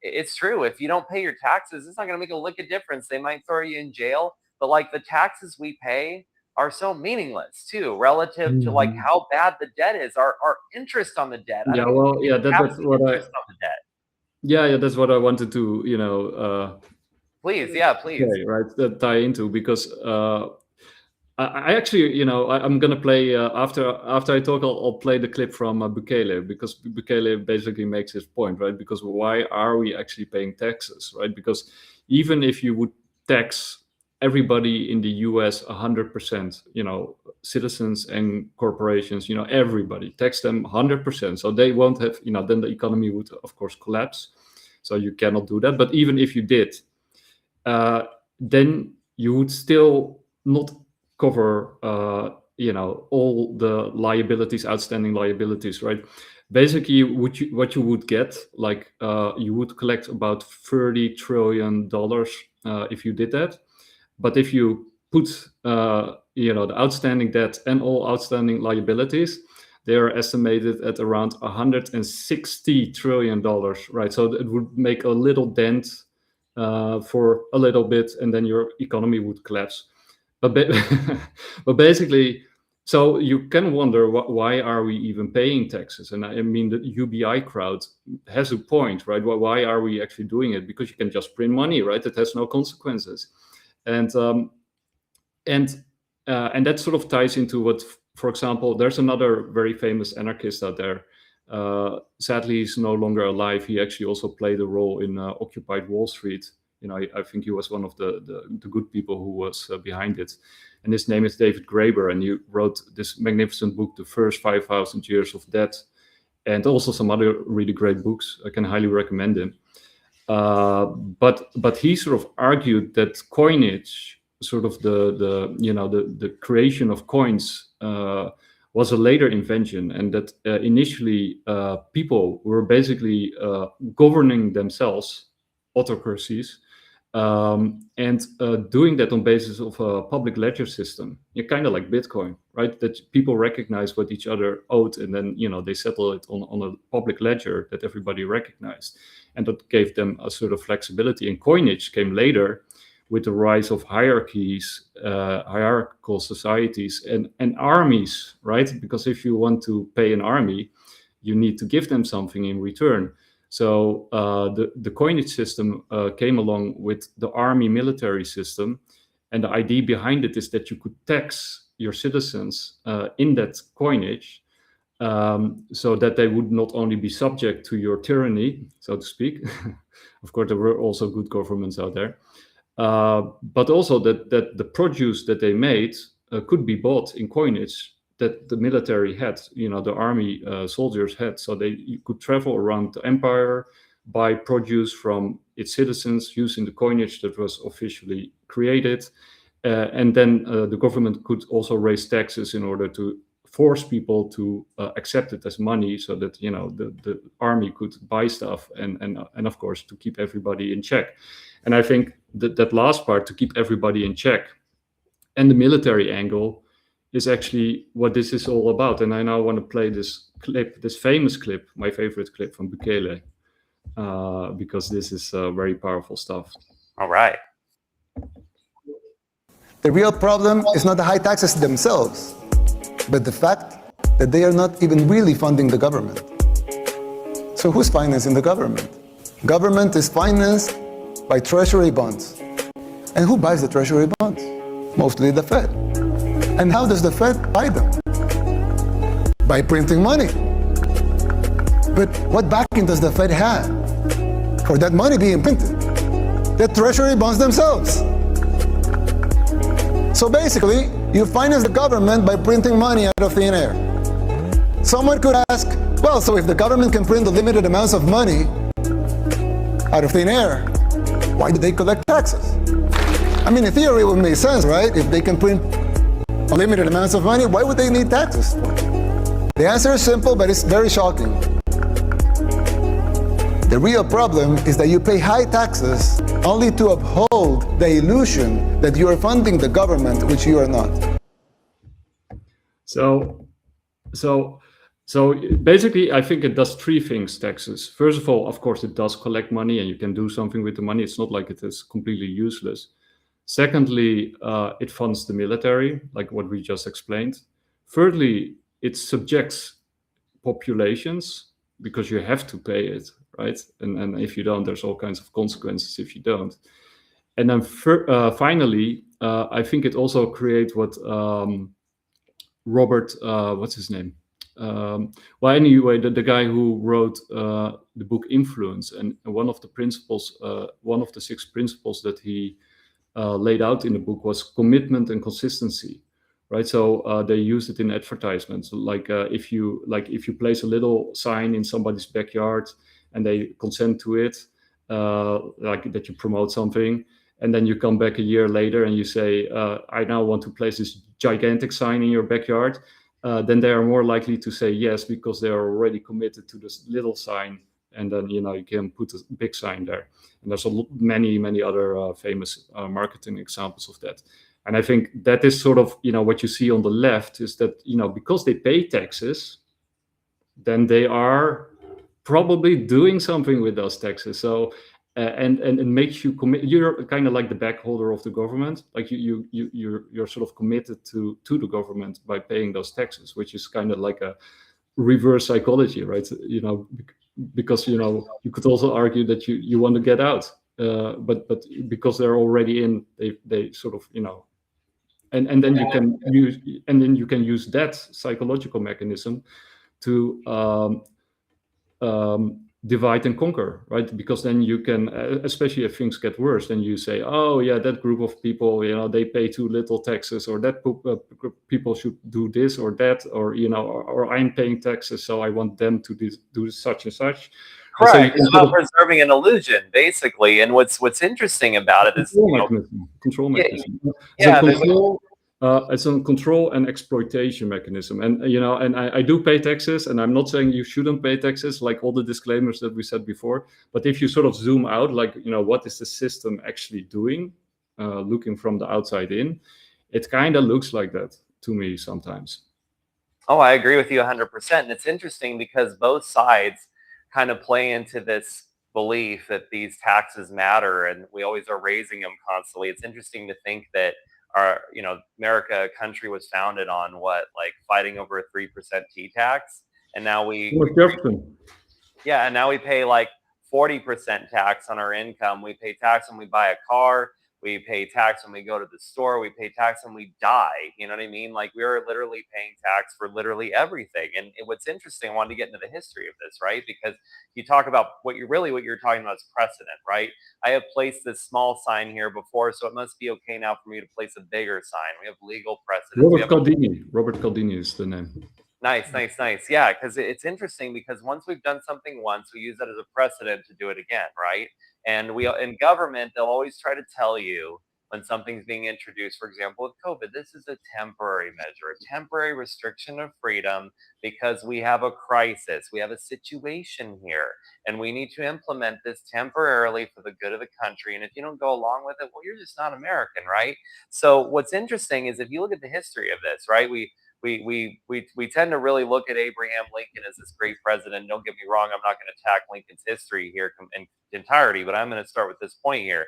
it's true. If you don't pay your taxes, it's not going to make a lick of difference. They might throw you in jail, but like the taxes we pay are so meaningless too, relative to like how bad the debt is. Our interest on the debt. Yeah, well, yeah, that's what interest on the debt. Yeah, that's what I wanted to, please, okay, right, tie into, because I actually, I'm gonna play after I talk. I'll play the clip from Bukele, because Bukele basically makes his point, right? Because why are we actually paying taxes, right? Because even if you would tax everybody in the US 100%, citizens and corporations, everybody, tax them 100%, so they won't have, then the economy would of course collapse. So you cannot do that. But even if you did, then you would still not cover, all the liabilities, outstanding liabilities, right? Basically, what you would get, like, you would collect about $30 trillion if you did that. But if you put, the outstanding debt and all outstanding liabilities, they are estimated at around $160 trillion, right? So it would make a little dent for a little bit, and then your economy would collapse. But basically, so you can wonder why are we even paying taxes? And I mean, the UBI crowd has a point, right? Why are we actually doing it? Because you can just print money, right? It has no consequences. And that sort of ties into what, for example, there's another very famous anarchist out there. Sadly, he's no longer alive. He actually also played a role in Occupy Wall Street. I think he was one of the good people who was behind it. And his name is David Graeber, and he wrote this magnificent book, The First 5,000 Years of Debt, and also some other really great books. I can highly recommend him. But he sort of argued that coinage, sort of the creation of coins, was a later invention, and that initially people were basically governing themselves, autocracies, and doing that on basis of a public ledger system. Kind of like Bitcoin, right? That people recognize what each other owed, and then they settle it on a public ledger that everybody recognized, and that gave them a sort of flexibility. And coinage came later with the rise of hierarchies, hierarchical societies, and armies, right? Because if you want to pay an army, you need to give them something in return. So the coinage system came along with the army military system. And the idea behind it is that you could tax your citizens in that coinage, so that they would not only be subject to your tyranny, so to speak. Of course, there were also good governments out there. But also that the produce that they made could be bought in coinage that the military had, the army soldiers had. So you could travel around the empire, buy produce from its citizens using the coinage that was officially created. And then the government could also raise taxes in order to force people to accept it as money, so that the army could buy stuff, and of course to keep everybody in check. And I think that last part, to keep everybody in check, and the military angle, is actually what this is all about. And I now want to play this clip, this famous clip, my favorite clip from Bukele, because this is very powerful stuff. All right. The real problem is not the high taxes themselves, but the fact that they are not even really funding the government. So who's financing the government? Government is financed by treasury bonds. And who buys the treasury bonds? Mostly the Fed. And how does the Fed buy them? By printing money. But what backing does the Fed have for that money being printed? The treasury bonds themselves. So basically, you finance the government by printing money out of thin air. Someone could ask, Well, so if the government can print unlimited amounts of money out of thin air, why do they collect taxes? I mean, in theory, it would make sense, right? If they can print unlimited amounts of money, why would they need taxes? The answer is simple, but it's very shocking. The real problem is that you pay high taxes only to uphold the illusion that you are funding the government, which you are not. So basically, I think it does three things, taxes. First of all, of course, it does collect money and you can do something with the money. It's not like it is completely useless. Secondly, it funds the military, like what we just explained. Thirdly, it subjects populations because you have to pay it, right? And if you don't, there's all kinds of consequences if you don't. And then finally, I think it also creates what Robert, what's his name? Well, anyway, the guy who wrote the book Influence, and one of the principles, one of the 6 principles that he laid out in the book was commitment and consistency, right? So they use it in advertisements, like if you place a little sign in somebody's backyard and they consent to it, like that you promote something, and then you come back a year later and you say, I now want to place this gigantic sign in your backyard. Then they are more likely to say yes because they are already committed to this little sign, and then you can put a big sign there. And there's many other famous marketing examples of that. And I think that is sort of what you see on the left is that because they pay taxes, then they are probably doing something with those taxes. So and it makes you commit. You're kind of like the back holder of the government. Like you're sort of committed to the government by paying those taxes, which is kind of like a reverse psychology, right? Because you could also argue that you want to get out, but because they're already in, they sort of and then you can use that psychological mechanism to divide and conquer, right? Because then you can, especially if things get worse, then you say, oh yeah, that group of people, they pay too little taxes, or that people should do this or that, or I'm paying taxes, so I want them to do such and such. Correct. So it's about preserving an illusion, basically. And what's interesting about it is control mechanism. Yeah. It's a control and exploitation mechanism, and and I do pay taxes, and I'm not saying you shouldn't pay taxes, like all the disclaimers that we said before. But if you sort of zoom out, like what is the system actually doing, looking from the outside in, it kind of looks like that to me sometimes. Oh, I agree with you 100%. And it's interesting because both sides kind of play into this belief that these taxes matter, and we always are raising them constantly. It's interesting to think that our, America, a country, was founded on what, like fighting over a 3% T tax, and now and now we pay like 40% tax on our income. We pay tax when we buy a car. We pay tax when we go to the store. We pay tax when we die. You know what I mean? Like we're literally paying tax for literally everything. And what's interesting, I wanted to get into the history of this, right? Because you talk about what you're talking about is precedent, right? I have placed this small sign here before, so it must be okay now for me to place a bigger sign. We have legal precedent. Robert Caldini is the name. Nice. Yeah, because it's interesting because once we've done something once, we use that as a precedent to do it again, right? And in government, they'll always try to tell you when something's being introduced, for example, with COVID, this is a temporary measure, a temporary restriction of freedom because we have a crisis, we have a situation here, and we need to implement this temporarily for the good of the country. And if you don't go along with it, well, you're just not American, right? So what's interesting is if you look at the history of this, right, we tend to really look at Abraham Lincoln as this great president. Don't get me wrong, I'm not going to attack Lincoln's history here in entirety, but I'm going to start with this point here.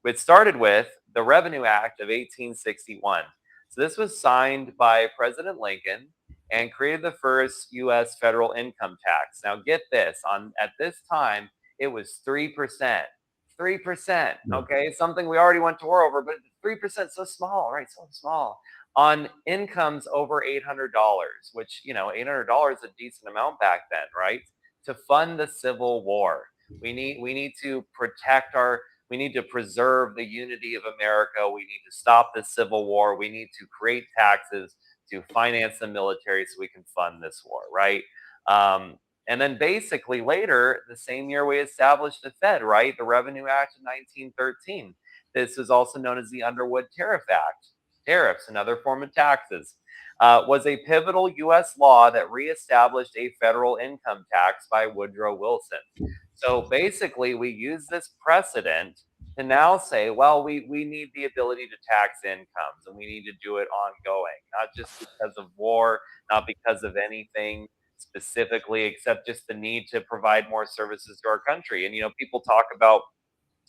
It started with the Revenue Act of 1861. So this was signed by President Lincoln and created the first U.S. federal income tax. Now get this, at this time, it was 3%. 3%, okay? Something we already went to war over, but 3% so small, right? So small. On incomes over $800, which, $800 is a decent amount back then, right? To fund the Civil War. We need to we need to preserve the unity of America. We need to stop the Civil War. We need to create taxes to finance the military so we can fund this war, right? And then basically later, the same year we established the Fed, right? The Revenue Act of 1913. This is also known as the Underwood Tariff Act. Tariffs, another form of taxes, was a pivotal U.S. law that reestablished a federal income tax by Woodrow Wilson. So basically, we use this precedent to now say, well, we need the ability to tax incomes, and we need to do it ongoing, not just because of war, not because of anything specifically, except just the need to provide more services to our country. And, people talk about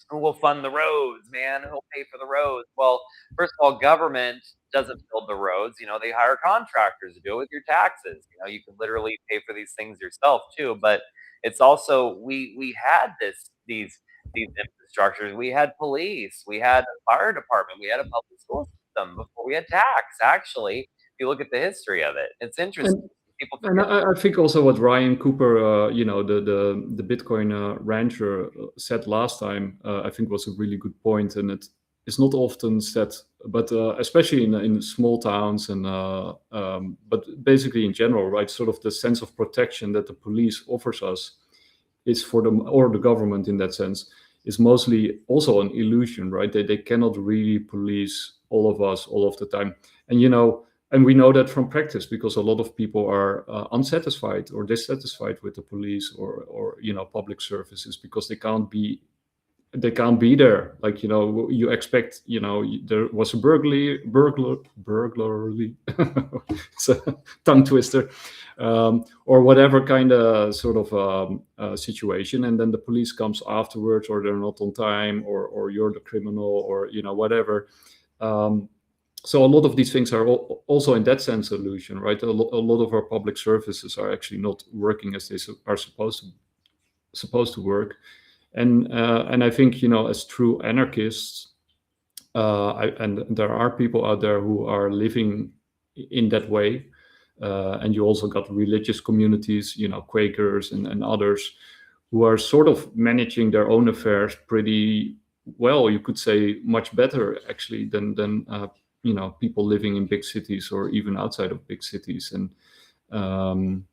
who will fund the roads, man, who'll pay for the roads. Well, first of all, government doesn't build the roads. They hire contractors to do it with your taxes. You can literally pay for these things yourself too. But it's also, we had these infrastructures. We had police, we had a fire department, we had a public school system before we had tax. Actually, if you look at the history of it, it's interesting. And I think also what Ryan Cooper, the Bitcoin rancher said last time, I think was a really good point, and it is not often said, but especially in small towns and but basically in general, right? Sort of the sense of protection that the police offers us is for them, or the government in that sense, is mostly also an illusion, right? They cannot really police all of us all of the time, and we know that from practice, because a lot of people are unsatisfied or dissatisfied with the police or public services, because they can't be there. Like, you expect, there was a burglary, it's a tongue twister, or whatever kind of sort of situation, and then the police comes afterwards, or they're not on time, or you're the criminal, or whatever. So a lot of these things are also in that sense illusion, right? A lot of our public services are actually not working as they are supposed to work, and I think as true anarchists, and there are people out there who are living in that way, and you also got religious communities, Quakers and others, who are sort of managing their own affairs pretty well. You could say much better actually than people living in big cities or even outside of big cities. And and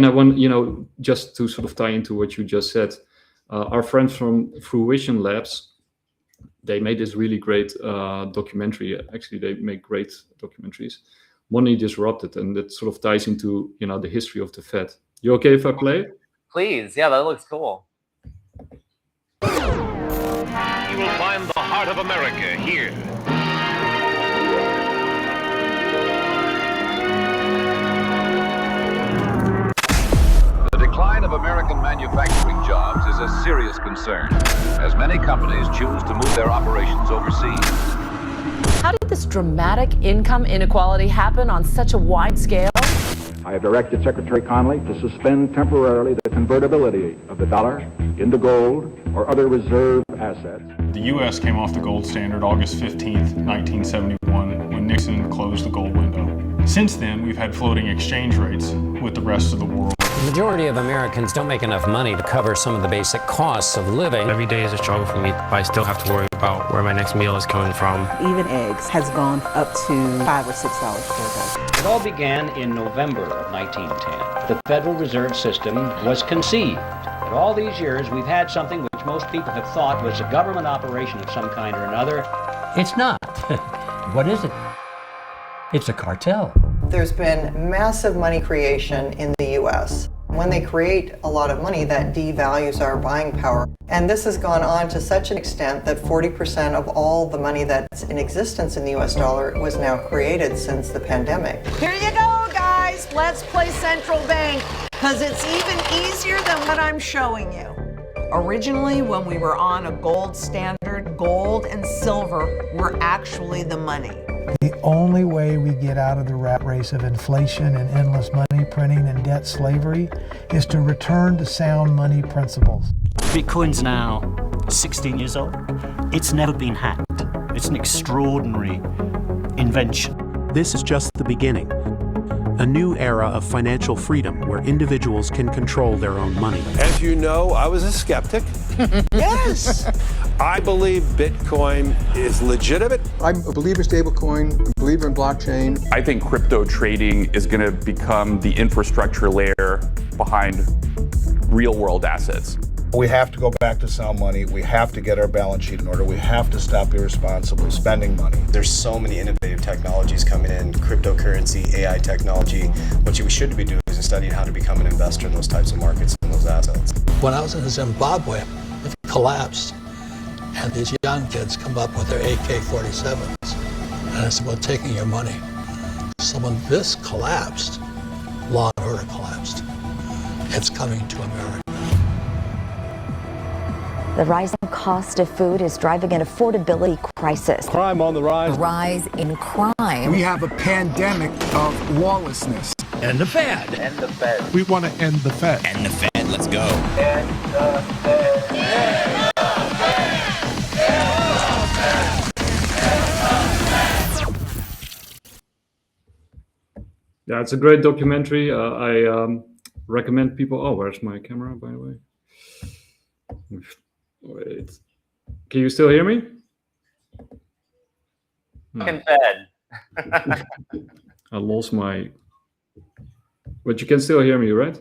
I want, just to sort of tie into what you just said, our friends from Fruition Labs, they made this really great documentary. Actually, they make great documentaries. Money Disrupted, and that sort of ties into the history of the Fed. You okay if I play? Please, yeah, that looks cool. You will find the heart of America here. The decline of American manufacturing jobs is a serious concern, as many companies choose to move their operations overseas. How did this dramatic income inequality happen on such a wide scale? I have directed Secretary Connally to suspend temporarily the convertibility of the dollar into gold or other reserve assets. The U.S. came off the gold standard August 15th, 1971, when Nixon closed the gold window. Since then, we've had floating exchange rates with the rest of the world. The majority of Americans don't make enough money to cover some of the basic costs of living. Every day is a struggle for me, but I still have to worry about where my next meal is coming from. Even eggs has gone up to $5 or $6 per dozen. It all began in November of 1910. The Federal Reserve System was conceived. But all these years, we've had something which most people have thought was a government operation of some kind or another. It's not. What is it? It's a cartel. There's been massive money creation in the U.S. When they create a lot of money, that devalues our buying power. And this has gone on to such an extent that 40% of all the money that's in existence in the U.S. dollar was now created since the pandemic. Here you go, guys. Let's play central bank, because it's even easier than what I'm showing you. Originally, when we were on a gold standard, gold and silver were actually the money. The only way we get out of the rat race of inflation and endless money printing and debt slavery is to return to sound money principles. Bitcoin's now 16 years old. It's never been hacked. It's an extraordinary invention. This is just the beginning. A new era of financial freedom where individuals can control their own money. As you know, I was a skeptic. Yes! I believe Bitcoin is legitimate. I'm a believer in stablecoin, a believer in blockchain. I think crypto trading is going to become the infrastructure layer behind real-world assets. We have to go back to sound money. We have to get our balance sheet in order. We have to stop irresponsible spending money. There's so many innovative technologies coming in, cryptocurrency, AI technology. What we should be doing is studying how to become an investor in those types of markets and those assets. When I was in Zimbabwe, it collapsed, and these young kids come up with their AK-47s, and it's about taking your money. So when this collapsed, law and order collapsed. It's coming to America. The rising cost of food is driving an affordability crisis. Crime on the rise. A rise in crime. We have a pandemic of lawlessness. And the Fed. And the Fed. We want to end the Fed. And the Fed. Let's go. And the Fed. Yeah, it's a great documentary. I recommend people. Oh, where's my camera, by the way? Wait. Can you still hear me? Fucking Fed. I lost my. But you can still hear me, right?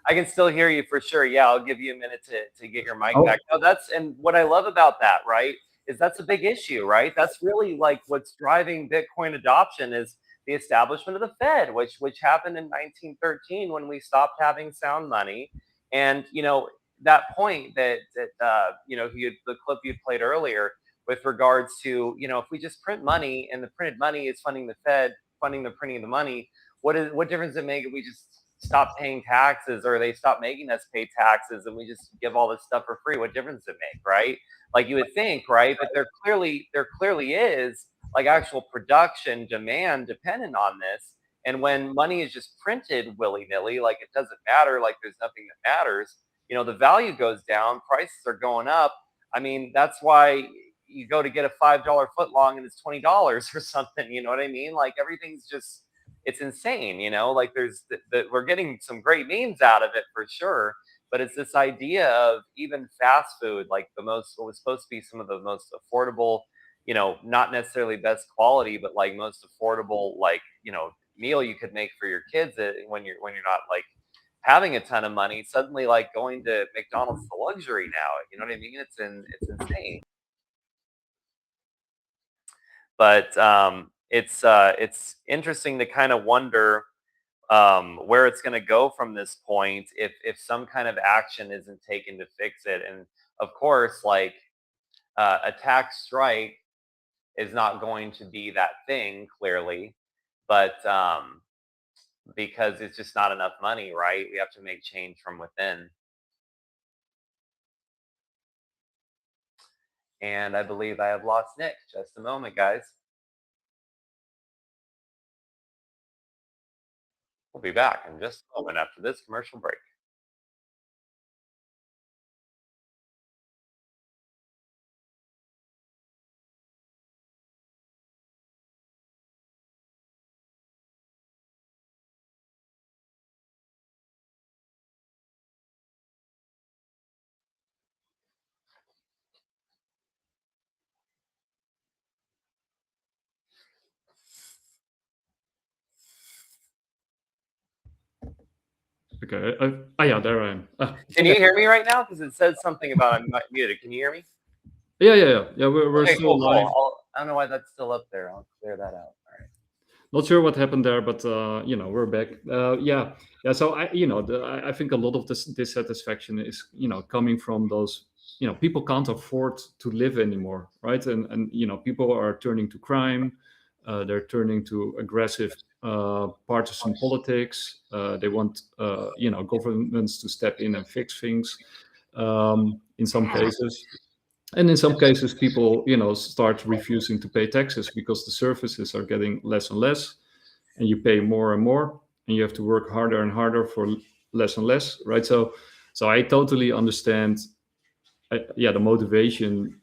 I can still hear you for sure. Yeah, I'll give you a minute to get your mic Oh. back. No, and what I love about that, right, is that's a big issue, right? That's really like what's driving Bitcoin adoption is the establishment of the Fed, which happened in 1913 when we stopped having sound money. And, that point that the clip you played earlier with regards to, if we just print money and the printed money is funding the Fed, funding the printing of the money, what difference does it make if we just stop paying taxes or they stop making us pay taxes and we just give all this stuff for free? What difference does it make, right? Like you would think, right? But there clearly is like actual production demand dependent on this. And when money is just printed willy-nilly, like it doesn't matter, like there's nothing that matters, the value goes down, prices are going up. I mean, that's why you go to get a $5 footlong and it's $20 or something, you know what I mean? Like everything's just, it's insane, like we're getting some great memes out of it for sure. But it's this idea of even fast food, like what was supposed to be some of the most affordable, not necessarily best quality, but like most affordable, like, meal you could make for your kids when you're not like having a ton of money, suddenly like going to McDonald's is a luxury now. You know what I mean? It's insane. But it's interesting to kind of wonder where it's going to go from this point if some kind of action isn't taken to fix it. And of course, like a tax strike is not going to be that thing, clearly, but because it's just not enough money, right? We have to make change from within. And I believe I have lost Nick. Just a moment, guys. We'll be back in just a moment after this commercial break. Okay. Yeah, there I am. Can you hear me right now? Because it says something about I'm muted. Can you hear me? Yeah. We're Okay, still cool. live. I don't know why that's still up there. I'll clear that out. All right. Not sure what happened there, but we're back. Yeah. So I think a lot of this dissatisfaction is coming from those people can't afford to live anymore, right? And people are turning to crime. They're turning to aggressive partisan politics. They want governments to step in and fix things in some cases. And in some cases, people, start refusing to pay taxes because the services are getting less and less, and you pay more and more, and you have to work harder and harder for less and less, right? So I totally understand, the motivation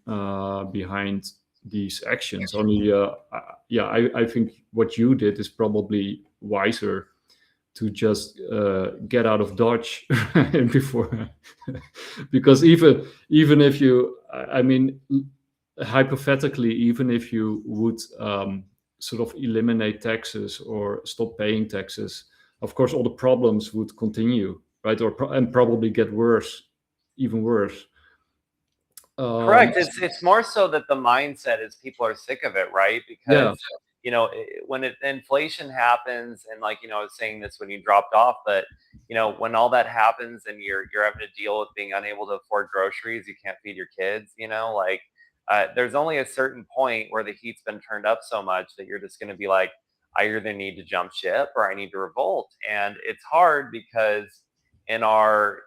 behind these actions. Only, I think what you did is probably wiser to just get out of Dodge before, because even if you, I mean, hypothetically, even if you would sort of eliminate taxes or stop paying taxes, of course, all the problems would continue, right? And probably get worse, even worse. Correct. It's more so that the mindset is people are sick of it, right? Because when inflation happens, and like I was saying this when you dropped off, but when all that happens and you're having to deal with being unable to afford groceries, you can't feed your kids, there's only a certain point where the heat's been turned up so much that you're just going to be like, I either need to jump ship or I need to revolt. And it's hard because in our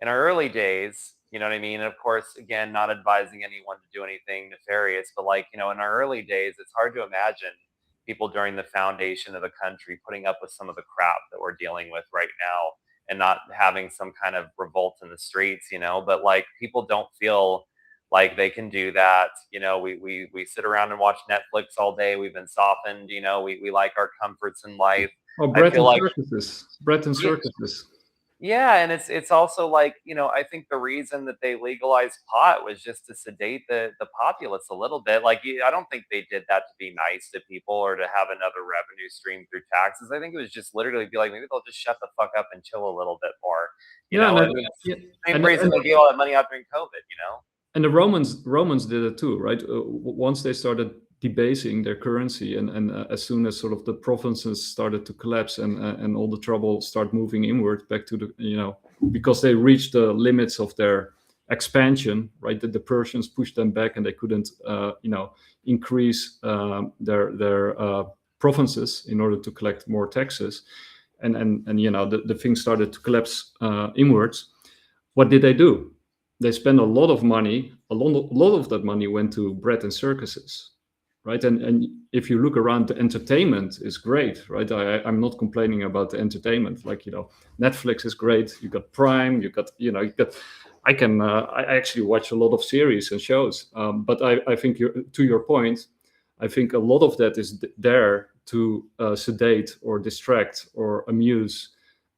early days, you know what I mean? And of course, again, not advising anyone to do anything nefarious, but in our early days, it's hard to imagine people during the foundation of the country putting up with some of the crap that we're dealing with right now and not having some kind of revolt in the streets, but people don't feel like they can do that. We sit around and watch Netflix all day. We've been softened, we like our comforts in life. Oh, bread and circuses. Yeah, and it's also I think the reason that they legalized pot was just to sedate the populace a little bit. I don't think they did that to be nice to people or to have another revenue stream through taxes. I think it was just literally be like, maybe they'll just shut the fuck up and chill a little bit more. Same reason they gave all that money out during COVID. And the Romans did it too, right? Once they started debasing their currency, and as soon as sort of the provinces started to collapse and all the trouble started moving inward back to the because they reached the limits of their expansion, right? That the Persians pushed them back and they couldn't increase their provinces in order to collect more taxes, and the thing started to collapse inwards. What did they do? They spent a lot of money. A lot of that money went to bread and circuses. Right, and if you look around, the entertainment is great, right? I'm not complaining about the entertainment. Netflix is great. You got Prime. You got. I actually watch a lot of series and shows. But I think to your point, I think a lot of that is there to sedate or distract or amuse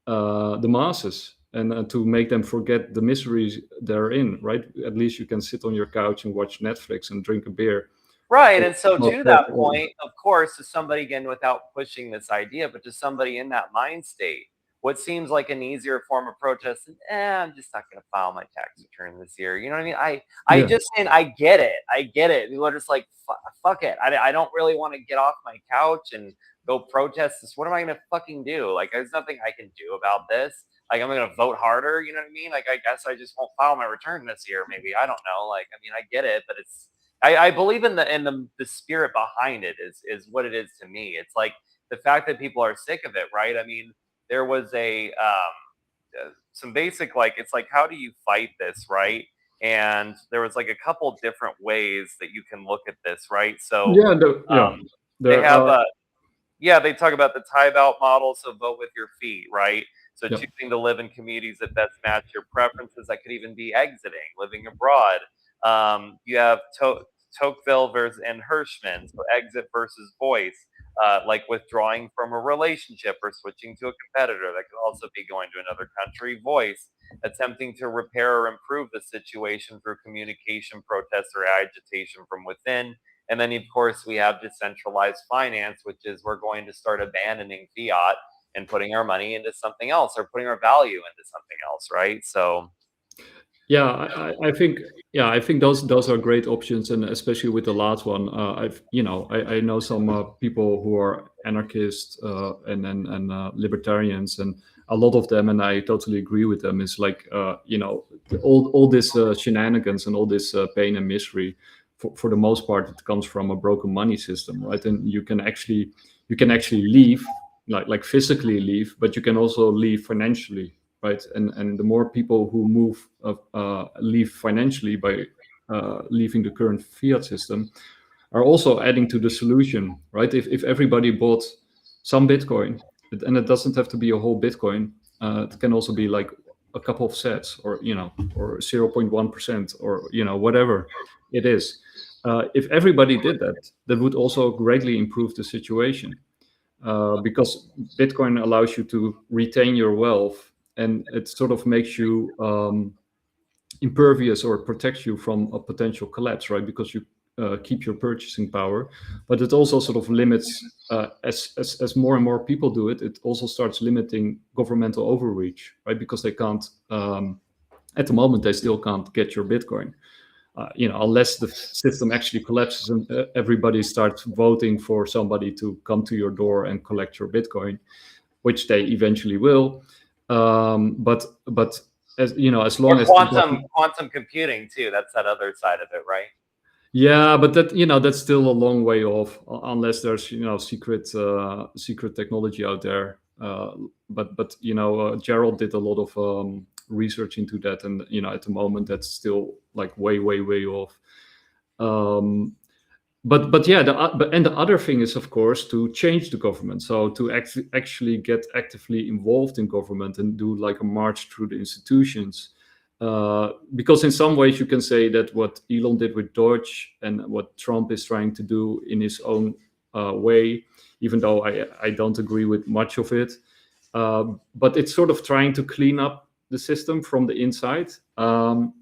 the masses and to make them forget the miseries they're in. Right? At least you can sit on your couch and watch Netflix and drink a beer. Right. And so to that point, of course, to somebody, again, without pushing this idea, but to somebody in that mind state, what seems like an easier form of protest, I'm just not going to file my tax return this year. You know what I mean? I get it. I get it. People are just like, fuck it. I don't really want to get off my couch and go protest this. What am I going to fucking do? There's nothing I can do about this. I'm going to vote harder. You know what I mean? I guess I just won't file my return this year. Maybe. I don't know. I get it, but it's, I believe in the spirit behind it is what it is to me. It's like the fact that people are sick of it, right? I mean, there was some basic, it's like, how do you fight this, right? And there was a couple different ways that you can look at this, right? So they talk about the tie-out model, so vote with your feet, right? So choosing to live in communities that best match your preferences. That could even be exiting, living abroad. You have Tocqueville and Hirschman, so exit versus voice, withdrawing from a relationship or switching to a competitor. That could also be going to another country. Voice, attempting to repair or improve the situation through communication, protest, or agitation from within. And then, of course, we have decentralized finance, which is we're going to start abandoning fiat and putting our money into something else, or putting our value into something else, right? So I think those are great options, and especially with the last one, I know some people who are anarchists and libertarians, and a lot of them, and I totally agree with them, is all this shenanigans and all this pain and misery. For the most part, it comes from a broken money system, right? And you can actually leave, like physically leave, but you can also leave financially. Right, and the more people who move leave financially by leaving the current fiat system are also adding to the solution. Right, if everybody bought some Bitcoin, and it doesn't have to be a whole Bitcoin, it can also be like a couple of sets, or 0.1%, or whatever it is. If everybody did that, that would also greatly improve the situation. because Bitcoin allows you to retain your wealth, and it sort of makes you impervious or protects you from a potential collapse, right? Because you keep your purchasing power, but it also sort of limits, as more and more people do it, it also starts limiting governmental overreach, right? Because they can't, at the moment, they still can't get your Bitcoin. Unless the system actually collapses and everybody starts voting for somebody to come to your door and collect your Bitcoin, which they eventually will. But as as long as quantum computing too, that's that other side of it, right? Yeah, but that's still a long way off, unless there's secret technology out there. But Gerald did a lot of research into that, and at the moment that's still like way off. But yeah, the other thing is, of course, to change the government. So to actually get actively involved in government and do like a march through the institutions. Because in some ways you can say that what Elon did with Doge and what Trump is trying to do in his own way, even though I don't agree with much of it, but it's sort of trying to clean up the system from the inside. So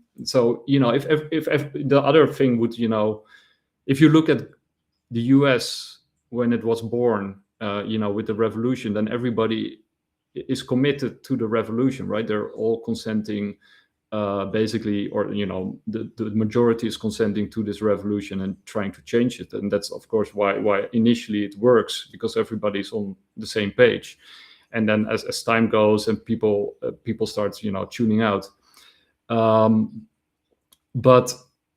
if the other thing would, if you look at the US when it was born, with the revolution, then everybody is committed to the revolution, right? They're all consenting. Basically, or the majority is consenting to this revolution and trying to change it, and that's of course why initially it works, because everybody's on the same page, and then as time goes and people start tuning out. But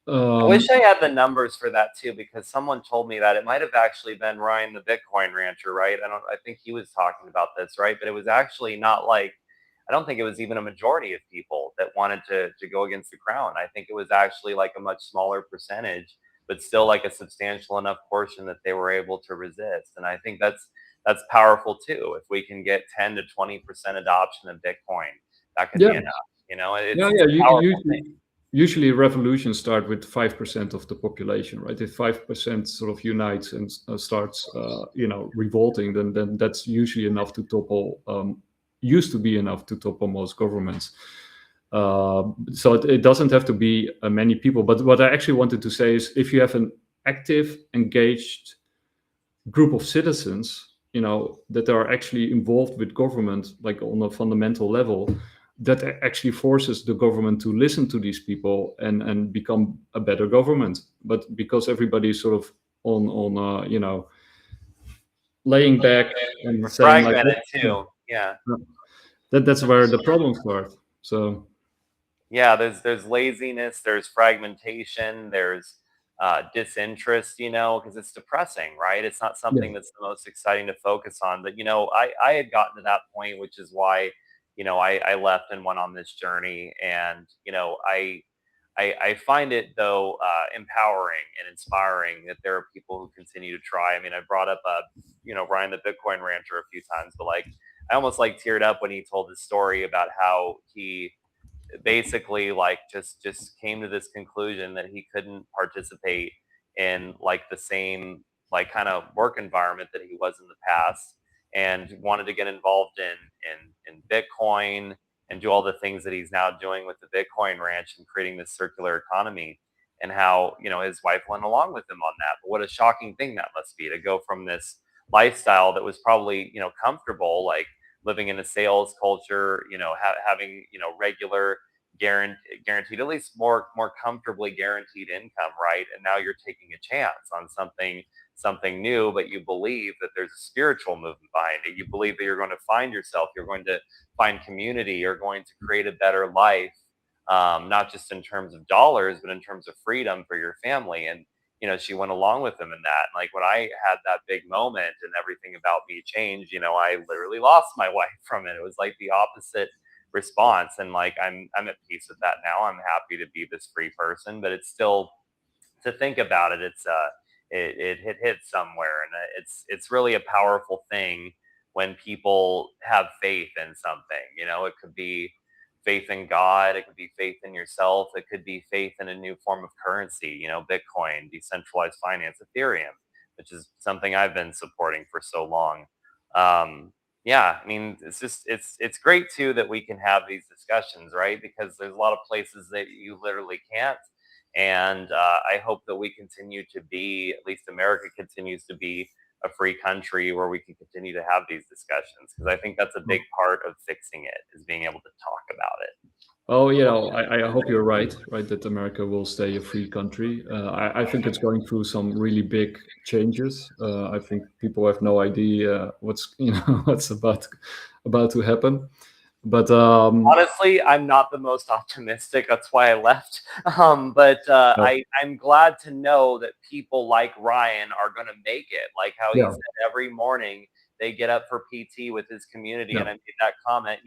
I wish I had the numbers for that too, because someone told me that it might have actually been Ryan the Bitcoin rancher, right? I think he was talking about this, right? But it was actually not like, I don't think it was even a majority of people that wanted to go against the crown. I think it was actually like a much smaller percentage, but still like a substantial enough portion that they were able to resist. And I think that's powerful too. If we can get 10 to 20% adoption of Bitcoin, that could be enough. It's a powerful thing. Usually revolutions start with 5% of the population, right? If 5% sort of unites and starts, revolting, then that's usually enough to topple. Used to be enough to topple most governments. So it doesn't have to be many people. But what I actually wanted to say is, if you have an active, engaged group of citizens, that are actually involved with government, like on a fundamental level, that actually forces the government to listen to these people and become a better government. But because everybody's sort of on laying back and saying fragmented too. Yeah. That's where the problems start. So yeah, there's laziness, there's fragmentation, there's disinterest, because it's depressing, right? It's not something that's the most exciting to focus on. But I had gotten to that point, which is why I left and went on this journey. And I find it though empowering and inspiring that there are people who continue to try. I mean, I brought up Ryan the Bitcoin rancher a few times, but like I almost like teared up when he told his story about how he basically like just came to this conclusion that he couldn't participate in like the same like kind of work environment that he was in the past, and wanted to get involved in Bitcoin and do all the things that he's now doing with the Bitcoin ranch and creating this circular economy, and how his wife went along with him on that. But what a shocking thing that must be, to go from this lifestyle that was probably comfortable, like living in a sales culture, having regular guaranteed, at least more comfortably guaranteed income, right? And now you're taking a chance on something new, but you believe that there's a spiritual movement behind it. You believe that you're going to find yourself, you're going to find community, you're going to create a better life, not just in terms of dollars, but in terms of freedom for your family. And she went along with him in that. Like when I had that big moment and everything about me changed, I literally lost my wife from it. It was like the opposite response. And like I'm at peace with that now. I'm happy to be this free person, but it's still, to think about it, it's it hit somewhere. And it's really a powerful thing when people have faith in something. It could be faith in God, it could be faith in yourself, it could be faith in a new form of currency, Bitcoin, decentralized finance, Ethereum, which is something I've been supporting for so long. Yeah, I mean, it's great too that we can have these discussions, right? Because there's a lot of places that you literally can't. And I hope that we continue to be, at least America continues to be a free country where we can continue to have these discussions. Because I think that's a big part of fixing it, is being able to talk about it. Oh, you know, I hope you're right, that America will stay a free country. I think it's going through some really big changes. I think people have no idea what's, what's about to happen. But honestly, I'm not the most optimistic. That's why I left. I'm glad to know that people like Ryan are going to make it. Like how he said every morning they get up for PT with his community. And I made that comment,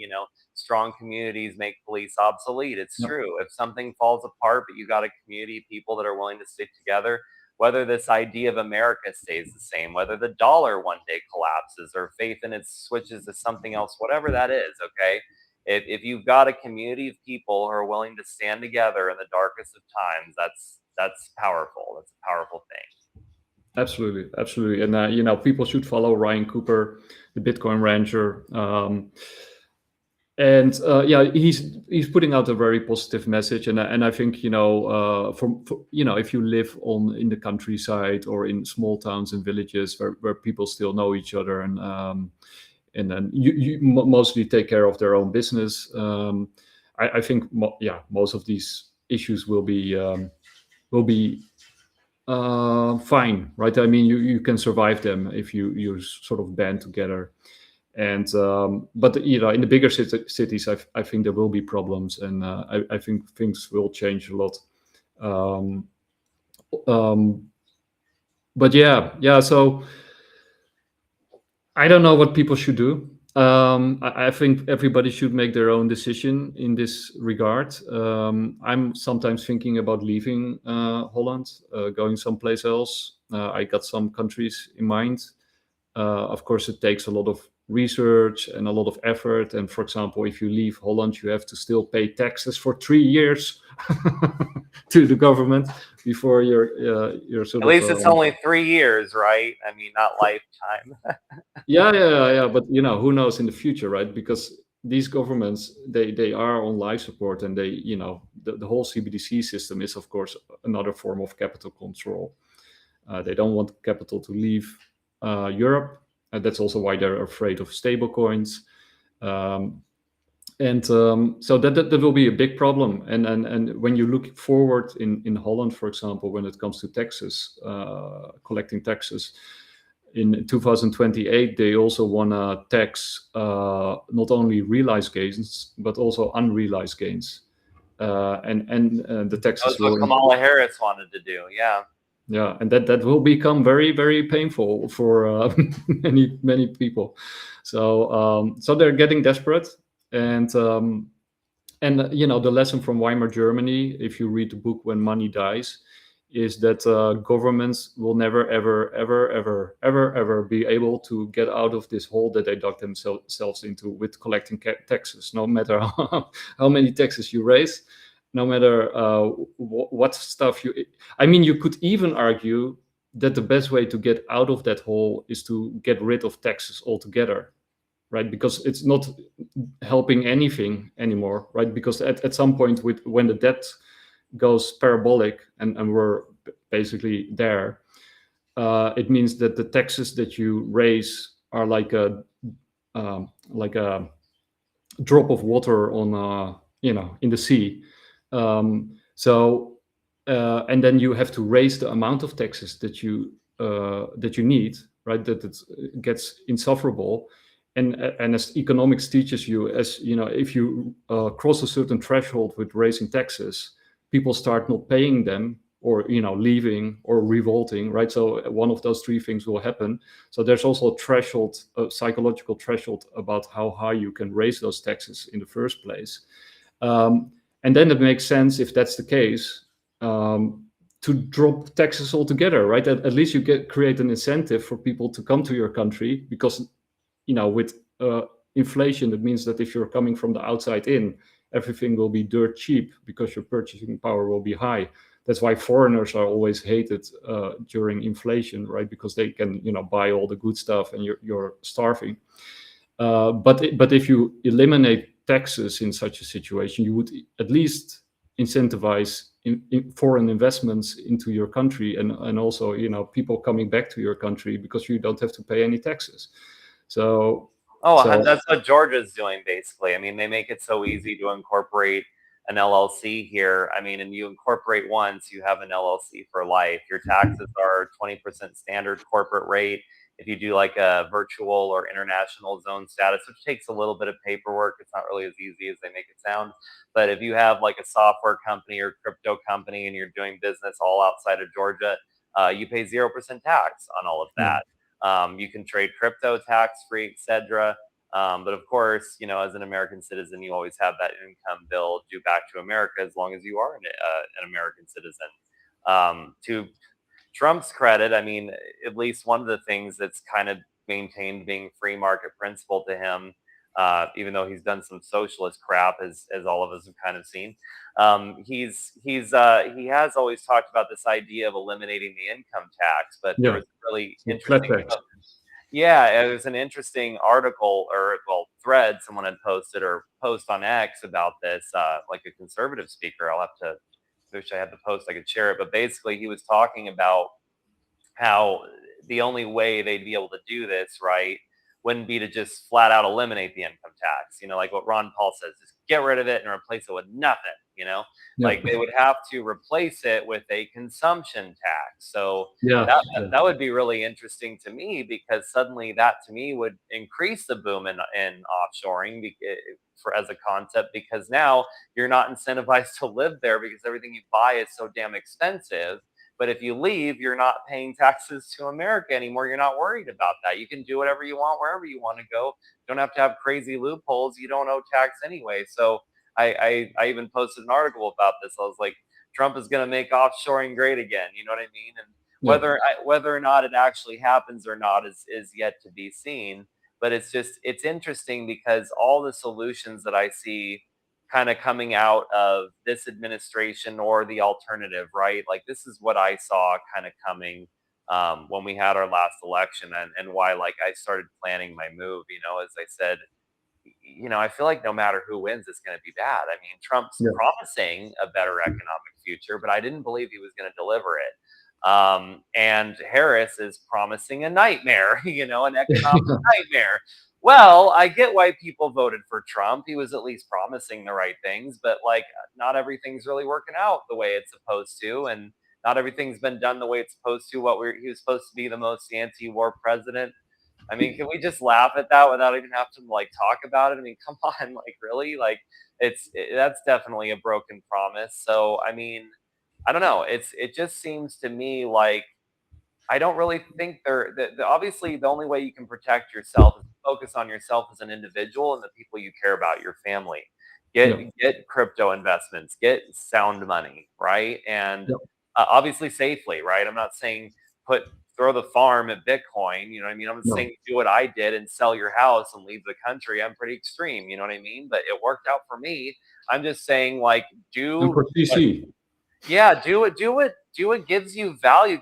strong communities make police obsolete. It's true. If something falls apart, but you got a community of people that are willing to stick together, whether this idea of America stays the same, whether the dollar one day collapses or faith in it switches to something else, whatever that is, okay? If you've got a community of people who are willing to stand together in the darkest of times, that's powerful. That's a powerful thing. Absolutely. And, people should follow Ryan Cooper, the Bitcoin rancher. He's putting out a very positive message, and I think if you live in the countryside or in small towns and villages where people still know each other, and then you mostly take care of their own business, I think most of these issues will be fine, right? I mean, you can survive them if you sort of band together. And but in the bigger cities, I think there will be problems, and I think things will change a lot. So I don't know what people should do. I think everybody should make their own decision in this regard. I'm sometimes thinking about leaving Holland, going someplace else. I got some countries in mind. Of course, it takes a lot of research and a lot of effort. And for example, if you leave Holland, you have to still pay taxes for 3 years to the government before you're sort of. At least it's only 3 years, right? I mean, not lifetime. Yeah. But who knows in the future, right? Because these governments, they are on life support, and they, the whole CBDC system is, of course, another form of capital control. They don't want capital to leave Europe. That's also why they're afraid of stable coins. So that will be a big problem. And when you look forward in Holland, for example, when it comes to taxes, collecting taxes, in 2028, they also want to tax not only realized gains, but also unrealized gains. And the taxes That's what Kamala Harris wanted to do, yeah. Yeah, and that will become very, very painful for many people. So they're getting desperate, and the lesson from Weimar Germany, if you read the book When Money Dies, is that governments will never, ever be able to get out of this hole that they dug themselves into with collecting taxes, no matter how many taxes you raise. No matter what stuff you could even argue that the best way to get out of that hole is to get rid of taxes altogether, right? Because it's not helping anything anymore, right? Because at some point, when the debt goes parabolic and we're basically there, it means that the taxes that you raise are like a drop of water on in the sea. And then you have to raise the amount of taxes that you need, right? That it gets insufferable, and as economics teaches you, if you cross a certain threshold with raising taxes, people start not paying them, or leaving or revolting, right? So one of those three things will happen. So there's also a threshold, a psychological threshold about how high you can raise those taxes in the first place. And then it makes sense, if that's the case, to drop taxes altogether, right? At least you create an incentive for people to come to your country, because, with inflation, it means that if you're coming from the outside in, everything will be dirt cheap because your purchasing power will be high. That's why foreigners are always hated during inflation, right? Because they can, buy all the good stuff, and you're starving. But if you eliminate taxes in such a situation, you would at least incentivize in foreign investments into your country, and also people coming back to your country, because you don't have to pay any taxes. So that's what Georgia's doing, basically. I mean, they make it so easy to incorporate an LLC here. I mean, and you incorporate once, you have an LLC for life. Your taxes are 20% standard corporate rate. If you do like a virtual or international zone status, which takes a little bit of paperwork, it's not really as easy as they make it sound. But if you have like a software company or crypto company and you're doing business all outside of Georgia, you pay 0% tax on all of that. You can trade crypto tax-free, etc. But of course, as an American citizen, you always have that income bill due back to America as long as you are an American citizen. To Trump's credit, I mean, at least one of the things that's kind of maintained being free market principle to him, even though he's done some socialist crap, as all of us have kind of seen. He has always talked about this idea of eliminating the income tax, but there was really interesting. Yeah, it was an interesting article thread someone had posted or post on X about this, like a conservative speaker. I'll have to wish I had the post, I could share it. But basically, he was talking about how the only way they'd be able to do this, right, wouldn't be to just flat out eliminate the income tax. Like what Ron Paul says, just get rid of it and replace it with nothing. Like they would have to replace it with a consumption tax. So that would be really interesting to me, because suddenly that to me would increase the boom in offshoring as a concept, because now you're not incentivized to live there because everything you buy is so damn expensive. But if you leave, you're not paying taxes to America anymore. You're not worried about that. You can do whatever you want, wherever you want to go. You don't have to have crazy loopholes. You don't owe tax anyway. So I even posted an article about this. I was like, Trump is going to make offshoring great again. You know what I mean? And whether or not it actually happens or not is yet to be seen. But it's interesting, because all the solutions that I see kind of coming out of this administration or the alternative, right? Like this is what I saw kind of coming when we had our last election, and why like I started planning my move. As I said, I feel like no matter who wins, it's going to be bad. I mean, Trump's promising a better economic future, but I didn't believe he was going to deliver it. And Harris is promising a nightmare, an economic nightmare. Well, I get why people voted for Trump. He was at least promising the right things, but like not everything's really working out the way it's supposed to, and not everything's been done the way it's supposed to. He was supposed to be the most anti-war president. I mean, can we just laugh at that without even having to like talk about it? I mean, come on, like really, like that's definitely a broken promise. So I mean, I don't know. It just seems to me like I don't really think obviously the only way you can protect yourself is to focus on yourself as an individual and the people you care about, your family. Get crypto investments, get sound money, right? And obviously safely, right? I'm not saying throw the farm at Bitcoin, you know what I mean? I'm not saying do what I did and sell your house and leave the country. I'm pretty extreme, you know what I mean? But it worked out for me. I'm just saying, like, do what gives you value.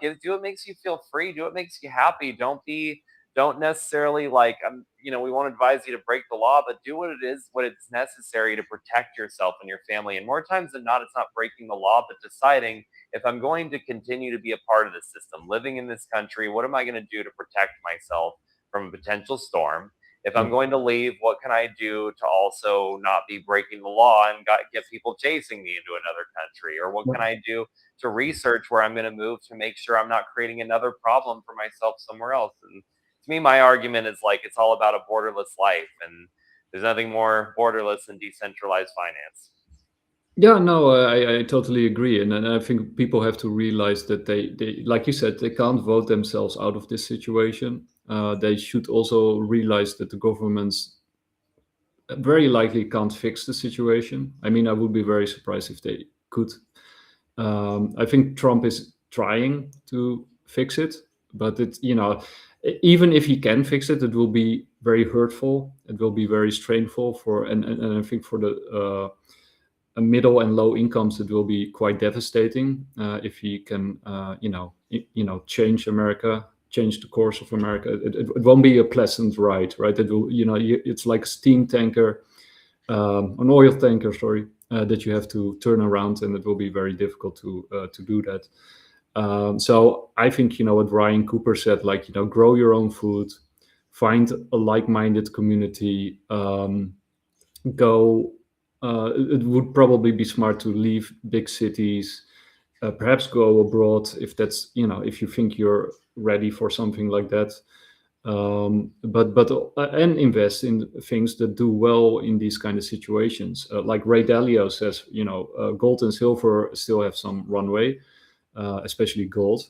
Do what makes you feel free. Do what makes you happy. Don't necessarily like, we won't advise you to break the law, but do what it's necessary to protect yourself and your family. And more times than not, it's not breaking the law, but deciding, if I'm going to continue to be a part of this system, living in this country, what am I going to do to protect myself from a potential storm? If I'm going to leave, what can I do to also not be breaking the law and get people chasing me into another country? Or what can I do to research where I'm going to move to make sure I'm not creating another problem for myself somewhere else? And to me, my argument is like, it's all about a borderless life, and there's nothing more borderless than decentralized finance. Yeah, no, I totally agree. And I think people have to realize that they, like you said, they can't vote themselves out of this situation. They should also realize that the governments very likely can't fix the situation. I mean, I would be very surprised if they could. I think Trump is trying to fix it, but even if he can fix it, it will be very hurtful. It will be very strainful and I think for the middle and low incomes, it will be quite devastating if he can, change America, change the course of America. It won't be a pleasant ride, right? It will, it's like a steam tanker, an oil tanker, sorry, that you have to turn around, and it will be very difficult to do that. So I think, what Ryan Cooper said, like, grow your own food, find a like-minded community, it would probably be smart to leave big cities, perhaps go abroad if that's, if you think you're ready for something like that. And invest in things that do well in these kind of situations. Like Ray Dalio says, gold and silver still have some runway, especially gold.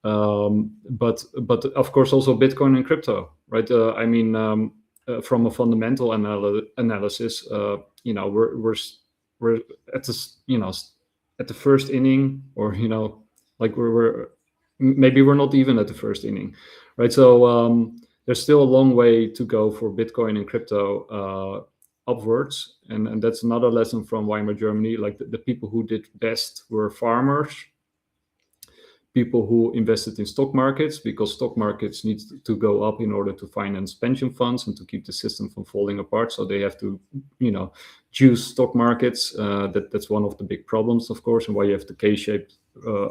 But of course also Bitcoin and crypto, right? From a fundamental analysis, we're at this, at the first inning, or like we're maybe we're not even at the first inning, right? So there's still a long way to go for Bitcoin and crypto upwards, and that's another lesson from Weimar Germany. Like the people who did best were farmers, people who invested in stock markets, because stock markets need to go up in order to finance pension funds and to keep the system from falling apart. So they have to, choose stock markets. That's one of the big problems, of course, and why you have the K-shaped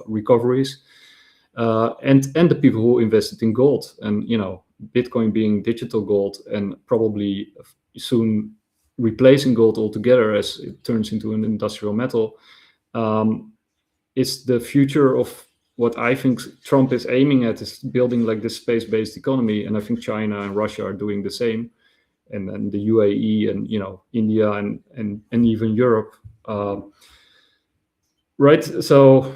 recoveries. And the people who invested in gold, and Bitcoin being digital gold and probably soon replacing gold altogether as it turns into an industrial metal, is the future of what I think Trump is aiming at, is building like this space-based economy. And I think China and Russia are doing the same, and then the UAE and India and even Europe, right? So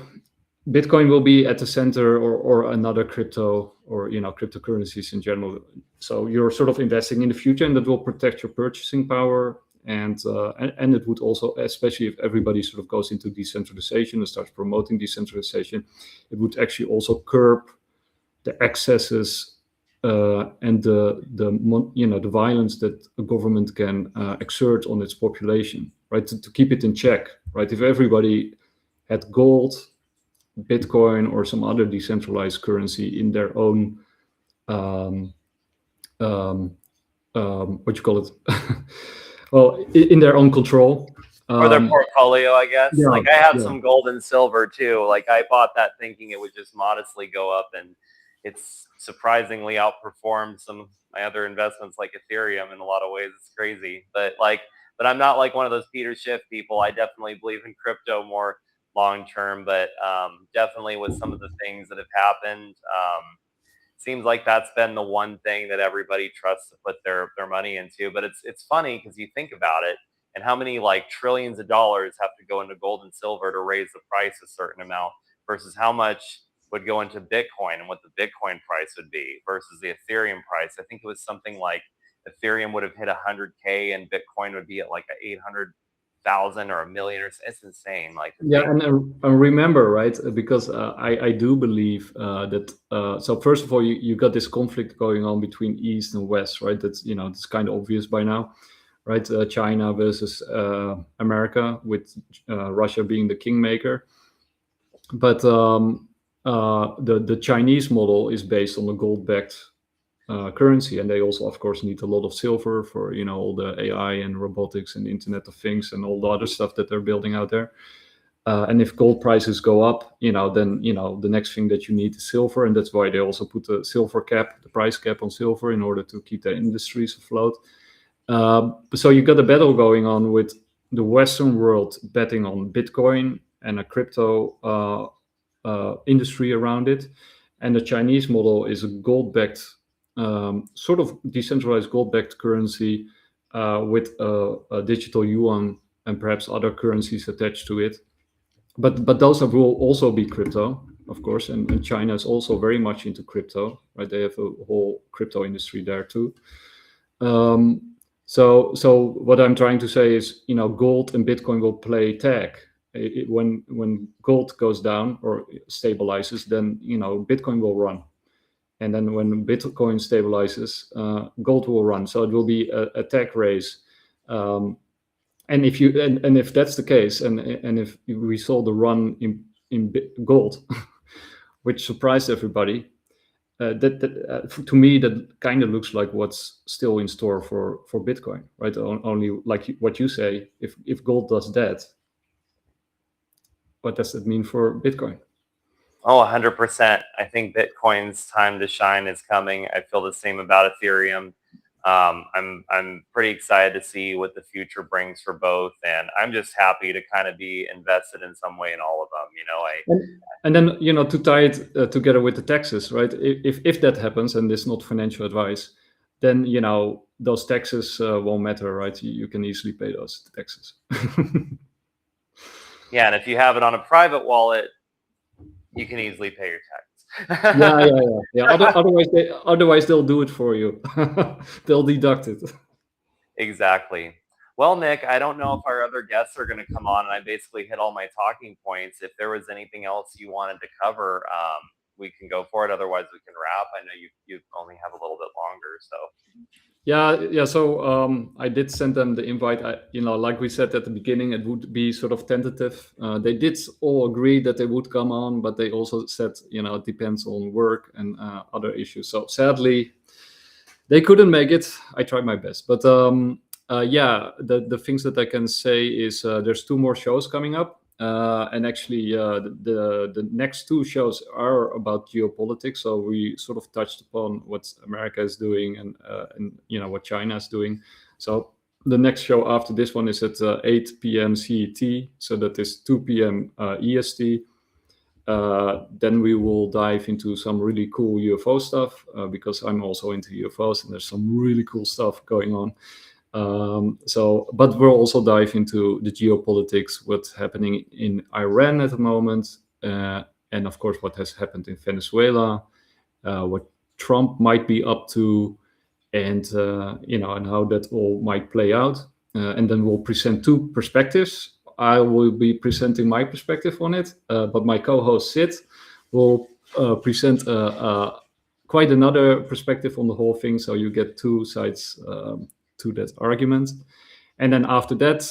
Bitcoin will be at the center, or another crypto, or cryptocurrencies in general. So you're sort of investing in the future, and that will protect your purchasing power. And it would also, especially if everybody sort of goes into decentralization and starts promoting decentralization, it would actually also curb the excesses and the violence that a government can exert on its population, right? To keep it in check, right? If everybody had gold, Bitcoin, or some other decentralized currency in their own, what you call it? Well, in their own control. Or their portfolio, I guess. Yeah, like I have some gold and silver too. Like I bought that thinking it would just modestly go up, and it's surprisingly outperformed some of my other investments like Ethereum in a lot of ways. It's crazy. But I'm not like one of those Peter Schiff people. I definitely believe in crypto more long term, but definitely with some of the things that have happened, seems like that's been the one thing that everybody trusts to put their money into. But it's funny because you think about it, and how many like trillions of dollars have to go into gold and silver to raise the price a certain amount, versus how much would go into Bitcoin and what the Bitcoin price would be versus the Ethereum price. I think it was something like Ethereum would have hit 100K and Bitcoin would be at like 800,000 or 1 million. It's insane. Like, yeah, and remember, right? Because I do believe that. So first of all, you got this conflict going on between East and West, right? That's it's kind of obvious by now, right? China versus America, with Russia being the kingmaker. But the Chinese model is based on a gold-backed currency, and they also, of course, need a lot of silver for all the AI and robotics and Internet of Things and all the other stuff that they're building out there. And if gold prices go up, then the next thing that you need is silver, and that's why they also put the silver cap, the price cap on silver, in order to keep their industries afloat. So you got a battle going on with the Western world betting on Bitcoin and a crypto industry around it, and the Chinese model is a gold-backed, sort of decentralized gold-backed currency with a digital yuan and perhaps other currencies attached to it. But those will also be crypto, of course, and China is also very much into crypto, right? They have a whole crypto industry there too. So what I'm trying to say is, gold and Bitcoin will play tag. When gold goes down or stabilizes, then Bitcoin will run, and then when Bitcoin stabilizes, gold will run. So it will be a tech race And if you and if that's the case, and if we saw the run in gold, which surprised everybody, to me that kind of looks like what's still in store for Bitcoin, right? Only like what you say, if gold does that, what does that mean for Bitcoin? Oh, 100%. I think Bitcoin's time to shine is coming. I feel the same about Ethereum. I'm pretty excited to see what the future brings for both, and I'm just happy to kind of be invested in some way in all of them. And then to tie it together with the taxes, right? If that happens, and it's not financial advice, then those taxes won't matter, right? You can easily pay those taxes. Yeah, and if you have it on a private wallet, you can easily pay your tax. Yeah. Otherwise, they'll do it for you. They'll deduct it. Exactly. Well, Nick, I don't know if our other guests are going to come on, and I basically hit all my talking points. If there was anything else you wanted to cover, we can go for it. Otherwise, we can wrap. I know you only have a little bit longer, so. Yeah. So I did send them the invite. Like we said at the beginning, it would be sort of tentative. They did all agree that they would come on, but they also said, it depends on work and other issues. So sadly, they couldn't make it. I tried my best, but the things that I can say is there's 2 more shows coming up. And actually, the next 2 shows are about geopolitics. So we sort of touched upon what America is doing and what China is doing. So the next show after this one is at 8 p.m. CET. So that is 2 p.m. EST. Then we will dive into some really cool UFO stuff because I'm also into UFOs, and there's some really cool stuff going on. But we'll also dive into the geopolitics, what's happening in Iran at the moment, and of course what has happened in Venezuela, what Trump might be up to, and and how that all might play out. And then we'll present 2 perspectives. I will be presenting my perspective on it, but my co-host Sid will present quite another perspective on the whole thing. So you get 2 sides to that argument. And then after that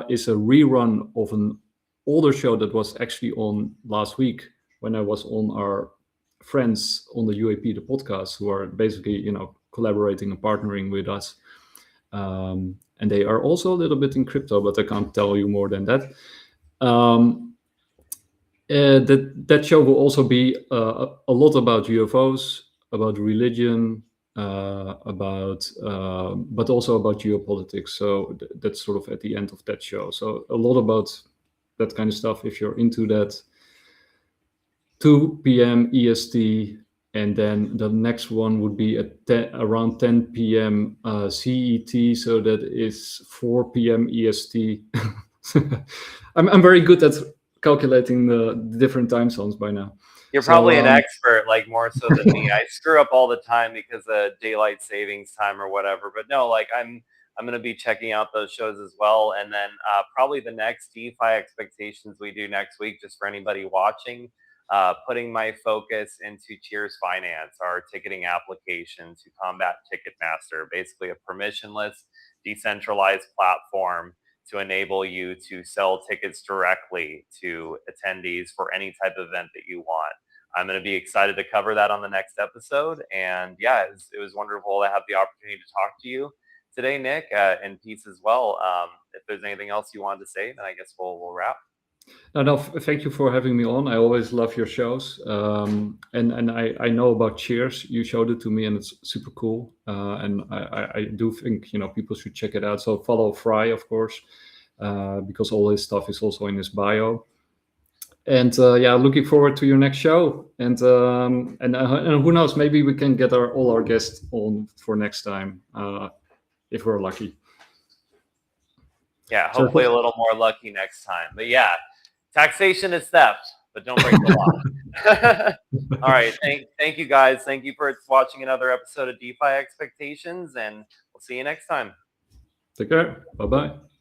is a rerun of an older show that was actually on last week when I was on our friends on the UAP, the podcast, who are basically, collaborating and partnering with us. And they are also a little bit in crypto, but I can't tell you more than that. That show will also be a lot about UFOs, about religion, but also about geopolitics. So that's sort of at the end of that show. So a lot about that kind of stuff if you're into that. 2 p.m. EST, and then the next one would be at around 10 p.m. CET. So that is 4 p.m. EST. I'm very good at calculating the different time zones by now. You're probably an expert, like more so than me. I screw up all the time because of daylight savings time or whatever. But no, like I'm going to be checking out those shows as well. And then probably the next DeFi expectations we do next week, just for anybody watching, putting my focus into Cheers Finance, our ticketing application to combat Ticketmaster, basically a permissionless, decentralized platform to enable you to sell tickets directly to attendees for any type of event that you want. I'm going to be excited to cover that on the next episode. And yeah, it was wonderful to have the opportunity to talk to you today, Nick, in peace as well. If there's anything else you wanted to say, then I guess we'll wrap. No, thank you for having me on. I always love your shows. And I know about Cheers. You showed it to me and it's super cool. And I do think, people should check it out. So follow Fry, of course, because all his stuff is also in his bio. And looking forward to your next show. And who knows, maybe we can get all our guests on for next time, if we're lucky. Yeah, hopefully a little more lucky next time. But yeah, taxation is theft, but don't break the law. All right, thank you guys. Thank you for watching another episode of DeFi Expectations, and we'll see you next time. Take care. Bye-bye.